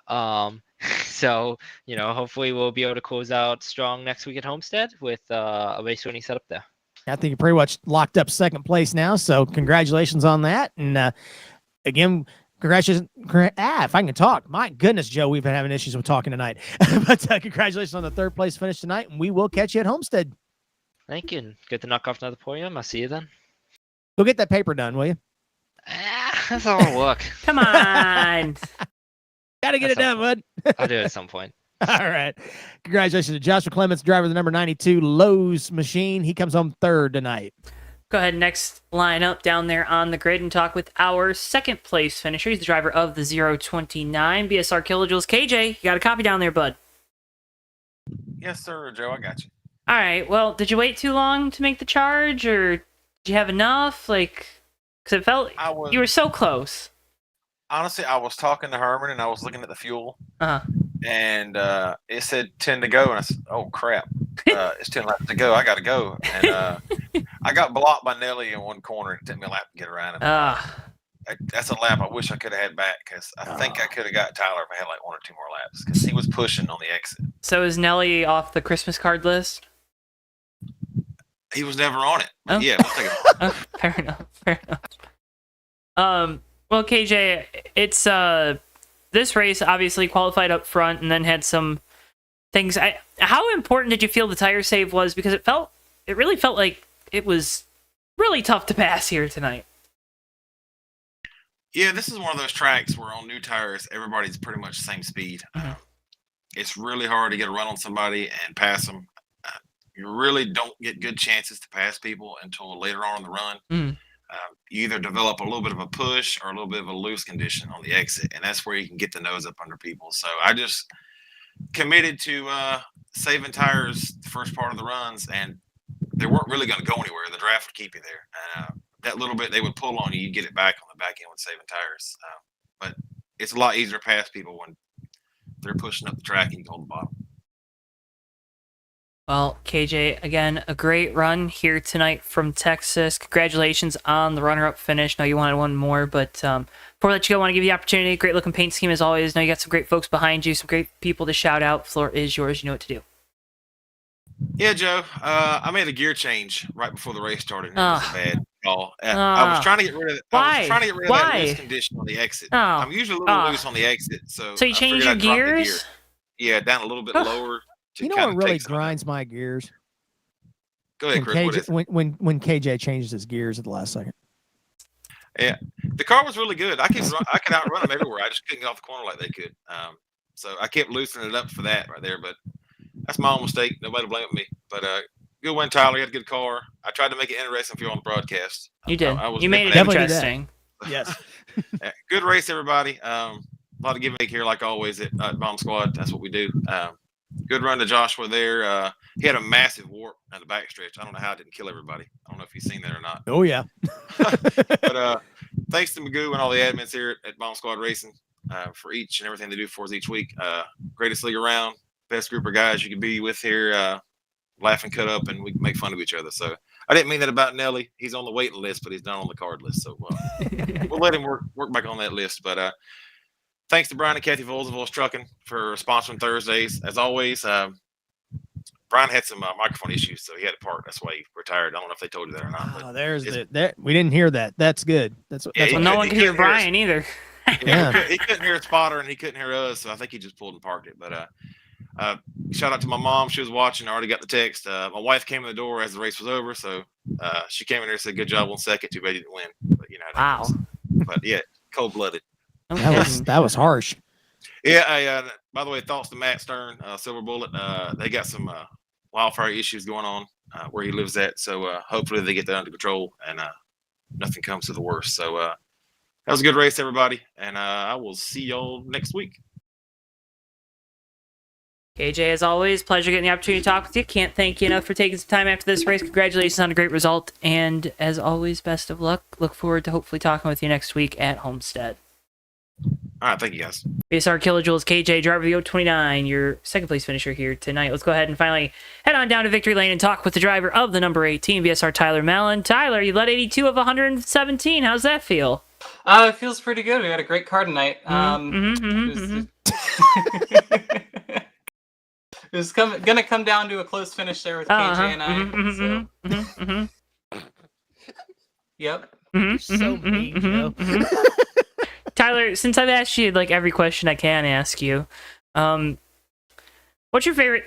So hopefully we'll be able to close out strong next week at Homestead with a race winning setup there. I think you're pretty much locked up second place now. So congratulations on that. And again, congratulations. If I can talk, my goodness, Joe, we've been having issues with talking tonight. But congratulations on the third place finish tonight. And we will catch you at Homestead. Thank you. Good to knock off another podium. I'll see you then. Go get that paper done, will you? That's a lot of work. Come on. Got to get it done, bud. I'll do it at some point. All right. Congratulations to Joshua Clements, driver of the number 92 Lowe's machine. He comes home third tonight. Go ahead, next lineup down there on the grid and talk with our second place finisher. He's the driver of the 029 BSR Kilojoules. KJ, you got a copy down there, bud? Yes, sir, Joe. I got you. All right. Well, did you wait too long to make the charge, or did you have enough? Like, because it felt you were so close. Honestly, I was talking to Herman and I was looking at the fuel, and it said 10 to go, and I said, "Oh crap, it's 10 laps to go. I got to go." And I got blocked by Nelly in one corner. And it took me a lap to get around him. That's a lap I wish I could have had back, because I think I could have got Tyler if I had like 1 or 2 more laps, because he was pushing on the exit. So is Nelly off the Christmas card list? He was never on it. Oh. Yeah, we'll take it. Fair enough. Fair enough. Well, KJ, it's this race obviously qualified up front and then had some things. How important did you feel the tire save was? Because it really felt like it was really tough to pass here tonight. Yeah, this is one of those tracks where on new tires, everybody's pretty much the same speed. It's really hard to get a run on somebody and pass them. You really don't get good chances to pass people until later on in the run. You either develop a little bit of a push or a little bit of a loose condition on the exit, and that's where you can get the nose up under people. So I just committed to saving tires the first part of the runs, and they weren't really going to go anywhere. The draft would keep you there. That little bit they would pull on you, you'd get it back on the back end with saving tires. But it's a lot easier to pass people when they're pushing up the track and you go on the bottom. Well, KJ, again, a great run here tonight from Texas. Congratulations on the runner-up finish. Know you wanted one more, but before I let you go, I want to give you the opportunity. Great-looking paint scheme as always. Know you got some great folks behind you, some great people to shout out. Floor is yours. You know what to do. Yeah, Joe. I made a gear change right before the race started. And it was a bad call. I was trying to get rid of it. I was trying to get rid of that loose condition on the exit. I'm usually a little loose on the exit, so you changed your gears? Yeah, down a little bit lower. You know what really grinds my gears? Go ahead, Chris. When KJ changes his gears at the last second. Yeah, the car was really good. I could outrun them everywhere. I just couldn't get off the corner like they could. So I kept loosening it up for that right there. But that's my own mistake. Nobody blame me. But good win, Tyler. You had a good car. I tried to make it interesting for you on the broadcast. You did. You made it interesting. Yes. Good race, everybody. A lot of give and take here, like always at Bomb Squad. That's what we do. Good run to Joshua there. He had a massive warp at the backstretch. I don't know how it didn't kill everybody. I don't know if you've seen that or not. Oh, yeah. But thanks to Magoo and all the admins here at Bomb Squad Racing for each and everything they do for us each week. Greatest league around. Best group of guys you could be with here. Laugh and cut up, and we can make fun of each other. So I didn't mean that about Nelly. He's on the waiting list, but he's not on the card list. So we'll let him work back on that list. But thanks to Brian and Kathy Voles of Voles Trucking for sponsoring Thursdays. As always, Brian had some microphone issues, so he had to park. That's why he retired. I don't know if they told you that or not. Oh, we didn't hear that. That's good. That's no one can hear Brian either. He couldn't hear Spotter, and he couldn't hear us, so I think he just pulled and parked it. But shout out to my mom. She was watching. I already got the text. My wife came in the door as the race was over, so she came in there and said, "Good job on second. Too bad you didn't win." But you know, wow. But yeah, cold-blooded. That was harsh. Yeah. By the way, thoughts to Matt Stern, Silver Bullet. They got some wildfire issues going on where he lives at, so hopefully they get that under control and nothing comes to the worst. So that was a good race, everybody, and I will see y'all next week. KJ, as always, pleasure getting the opportunity to talk with you. Can't thank you enough for taking some time after this race. Congratulations on a great result, and as always, best of luck. Look forward to hopefully talking with you next week at Homestead. All right, thank you, guys. BSR Kilojoules, KJ, driver of the 029, your second place finisher here tonight. Let's go ahead and finally head on down to Victory Lane and talk with the driver of the number 18, BSR Tyler Mallon. Tyler, you led 82 of 117. How's that feel? It feels pretty good. We had a great car tonight. It was gonna come down to a close finish there with KJ and I. Yep. So mean, Joe. Tyler, since I've asked you like every question I can ask you, what's your favorite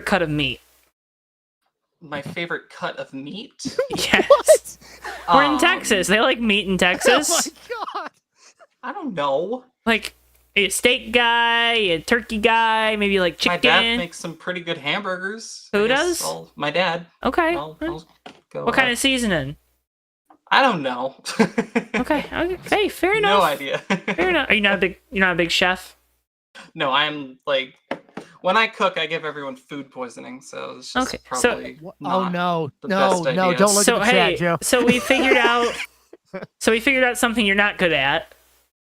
cut of meat? My favorite cut of meat? Yes. We're in Um, Texas. They like meat in Oh Texas. my god. I don't know. Like a steak guy, a turkey guy, maybe like My chicken. dad makes some pretty good hamburgers. Who I guess does? my dad. Okay. I'll go, What kind of seasoning? I don't know. Okay. Hey, fair No enough. idea. Fair enough. You're not a big chef? No, I'm like, when I cook, I give everyone food poisoning, so it's just Okay, so- probably Oh not no, the no, best no! idea. Don't look So at the hey, chat, Joe. so we figured out something you're not good at.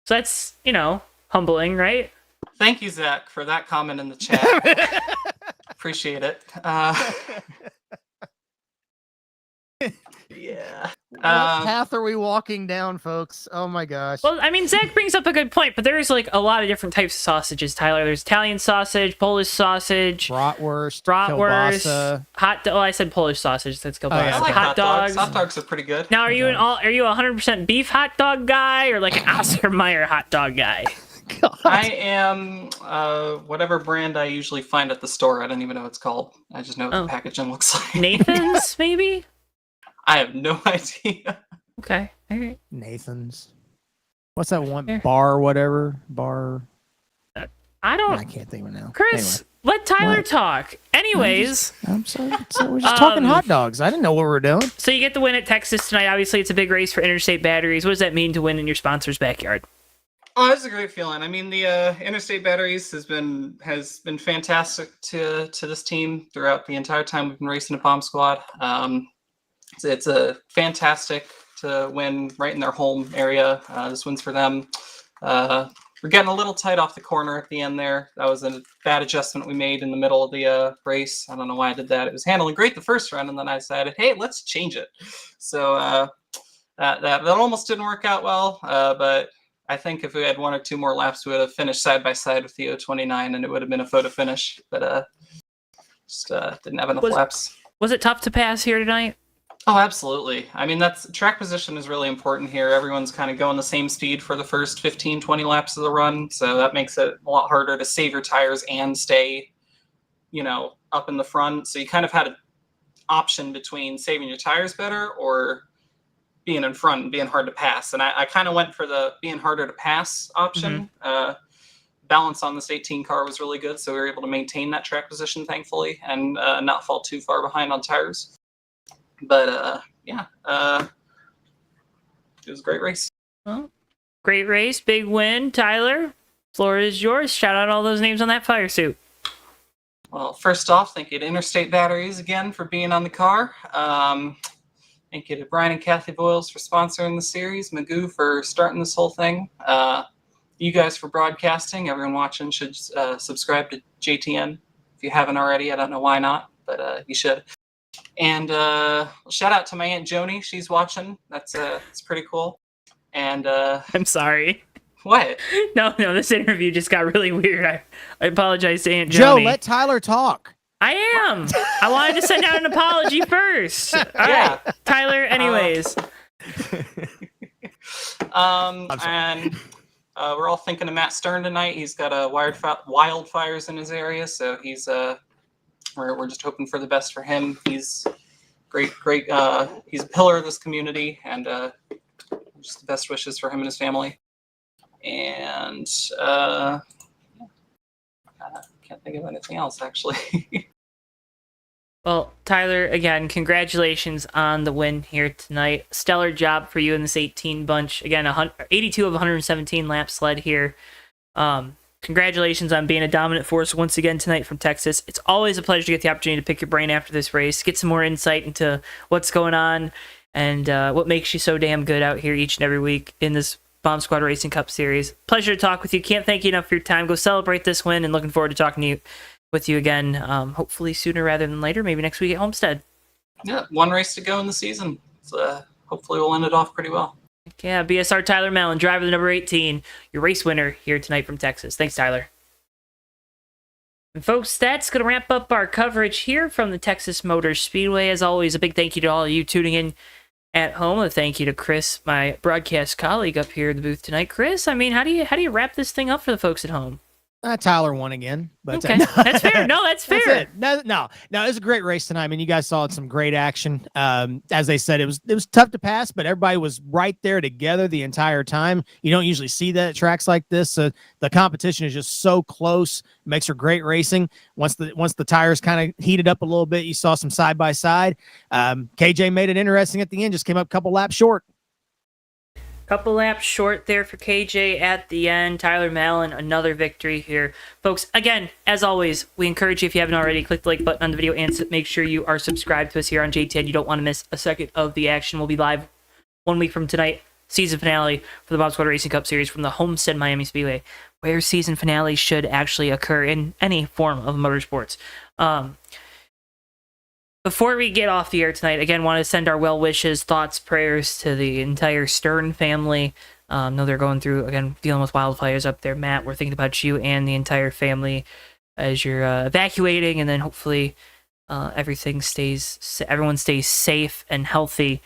So that's, humbling, right? Thank you, Zach, for that comment in the chat. Appreciate it. Yeah. What path are we walking down, folks? Oh my gosh. Well, I mean, Zach brings up a good point, but there's like a lot of different types of sausages, Tyler. There's Italian sausage, Polish sausage, Bratwurst, bratwurst, kielbasa. I said Polish sausage. That's kielbasa. yeah, I like hot dogs. Hot dogs are pretty good. Now, are you a 100% beef hot dog guy or like an Oscar Mayer hot dog guy? God. I am whatever brand I usually find at the store. I don't even know what it's called. I just know what the packaging looks like. Nathan's, maybe? I have no idea. Okay. All right. Nathan's. What's that one? Here. Bar, whatever. Bar. I don't. I can't think of it now. Chris, let Tyler What? talk. Anyways, I'm sorry. We're just talking hot dogs. I didn't know what we were doing. so you get the win at Texas tonight. Obviously, it's a big race for Interstate Batteries. What does that mean to win in your sponsor's backyard? Oh, that's a great feeling. I mean, the Interstate Batteries has been fantastic to this team throughout the entire time we've been racing a bomb squad. It's a fantastic to win right in their home area. This wins for them. We're getting a little tight off the corner at the end there. That was a bad adjustment we made in the middle of the race. I don't know why I did that. It was handling great the first run, and then I decided, hey, let's change it. So that almost didn't work out well, but I think if we had one or two more laps, we would have finished side by side with the 029, and it would have been a photo finish. But just didn't have enough laps. Was it tough to pass here tonight? Oh, absolutely. I mean, that's track position is really important here. Everyone's kind of going the same speed for the first 15, 20 laps of the run. So that makes it a lot harder to save your tires and stay, up in the front. So you kind of had an option between saving your tires better or being in front and being hard to pass. And I kind of went for the being harder to pass option. Balance on this 18 car was really good. So we were able to maintain that track position, thankfully, and not fall too far behind on tires. But it was a great race. Well, great race, big win, Tyler. Floor is yours. Shout out all those names on that fire suit. Well, first off, thank you to Interstate Batteries again for being on the car. Thank you to Brian and Kathy Boyles for sponsoring the series, Magoo for starting this whole thing. You guys for broadcasting. Everyone watching should subscribe to JTN if you haven't already. I don't know why not, but you should. And shout out to my Aunt Joni. She's watching. That's pretty cool. And I'm sorry. What? No, this interview just got really weird. I apologize to Aunt Joe, Joni. let Tyler talk. I am. I wanted to send out an apology first. All right, Tyler. Anyways, and we're all thinking of Matt Stern tonight. He's got wildfires in his area, so he's we're just hoping for the best for him. He's great. He's a pillar of this community, and just the best wishes for him and his family. And I can't think of anything else actually. well, Tyler, again, congratulations on the win here tonight. Stellar job for you in this 18 bunch. Again, 82 of 117 laps led here. Congratulations on being a dominant force once again tonight from Texas. It's always a pleasure to get the opportunity to pick your brain after this race, get some more insight into what's going on and what makes you so damn good out here each and every week in this Bomb Squad Racing Cup Series. Pleasure to talk with you. Can't thank you enough for your time. Go celebrate this win and looking forward to talking with you again, hopefully sooner rather than later, maybe next week at Homestead. Yeah, one race to go in the season. So, hopefully we'll end it off pretty well. Yeah, BSR Tyler Mellon, driver the number 18, your race winner here tonight from Texas. Thanks, Tyler. And folks, that's going to wrap up our coverage here from the Texas Motor Speedway. As always, a big thank you to all of you tuning in at home. A thank you to Chris, my broadcast colleague up here in the booth tonight. Chris, I mean, how do you wrap this thing up for the folks at home? Tyler won again, but okay, that's fair. No, that's fair. That's it. No, it was a great race tonight. I mean, you guys saw some great action. As they said, it was tough to pass, but everybody was right there together the entire time. You don't usually see that at tracks like this. So the competition is just so close. It makes for great racing. Once the tires kind of heated up a little bit, you saw some side by side. KJ made it interesting at the end. Just came up a couple laps short. Couple laps short there for KJ at the end. Tyler Mallon, another victory here. Folks, again, as always, we encourage you, if you haven't already, click the like button on the video and make sure you are subscribed to us here on JTN. You don't want to miss a second of the action. We'll be live 1 week from tonight, season finale for the Bomb Squad Racing Cup Series from the Homestead Miami Speedway, where season finales should actually occur in any form of motorsports. Before we get off the air tonight, again, want to send our well wishes, thoughts, prayers to the entire Stern family. Know they're going through, again, dealing with wildfires up there. Matt, we're thinking about you and the entire family as you're evacuating, and then hopefully everyone stays safe and healthy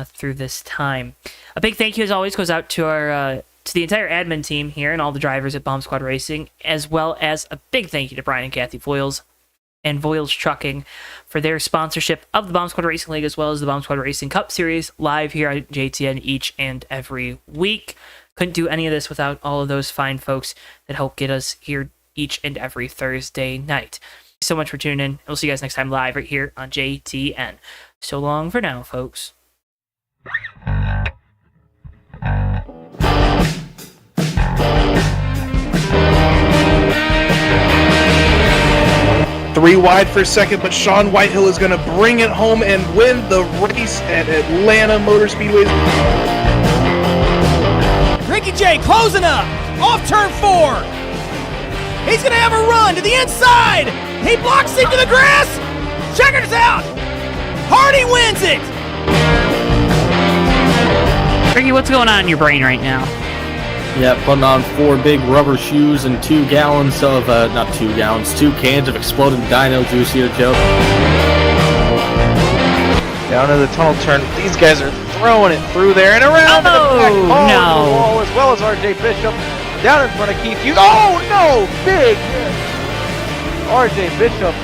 through this time. A big thank you, as always, goes out to our to the entire admin team here and all the drivers at Bomb Squad Racing, as well as a big thank you to Brian and Kathy Voiles and Voiles Trucking for their sponsorship of the Bomb Squad Racing League, as well as the Bomb Squad Racing Cup Series, live here on JTN each and every week. Couldn't do any of this without all of those fine folks that help get us here each and every Thursday night. Thanks so much for tuning in. We'll see you guys next time live right here on JTN. So long for now, folks. 3 wide for second, but Sean Whitehill is going to bring it home and win the race at Atlanta Motor Speedway. Ricky J closing up off turn 4. He's going to have a run to the inside. He blocks into the grass. Checkers out. Hardy wins it. Ricky, what's going on in your brain right now? Yeah, putting on 4 big rubber shoes and 2 gallons of, not 2 gallons, 2 cans of exploded dino juice here, Joe. Down to the tunnel turn. These guys are throwing it through there and around to the back. No. The wall, as well as RJ Bishop. Down in front of Keith Hughes. Oh, no! Big hit. RJ Bishop.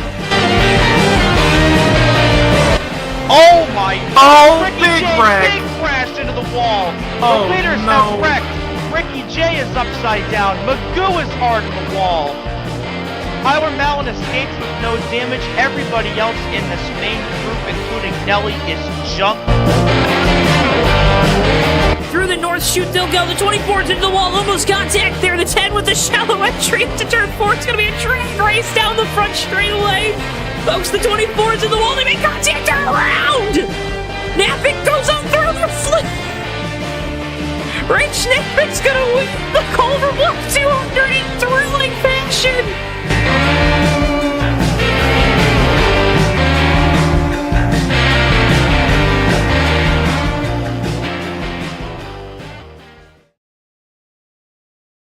Oh, my God. Ricky J big crashed into the wall. The leaders have wrecked. Ricky J is upside down. Magoo is hard in the wall. Tyler Mallon escapes with no damage. Everybody else in this main group, including Nelly, is junk. Through the north chute they'll go. The 24's into the wall. Almost contact there. The 10 with the shallow entry into turn 4. It's going to be a drag race down the front straightaway. Folks, the 24's in the wall. They make contact. Turn around. Napick goes on through the flip. Rich Napick's going to win the Culver Block 203.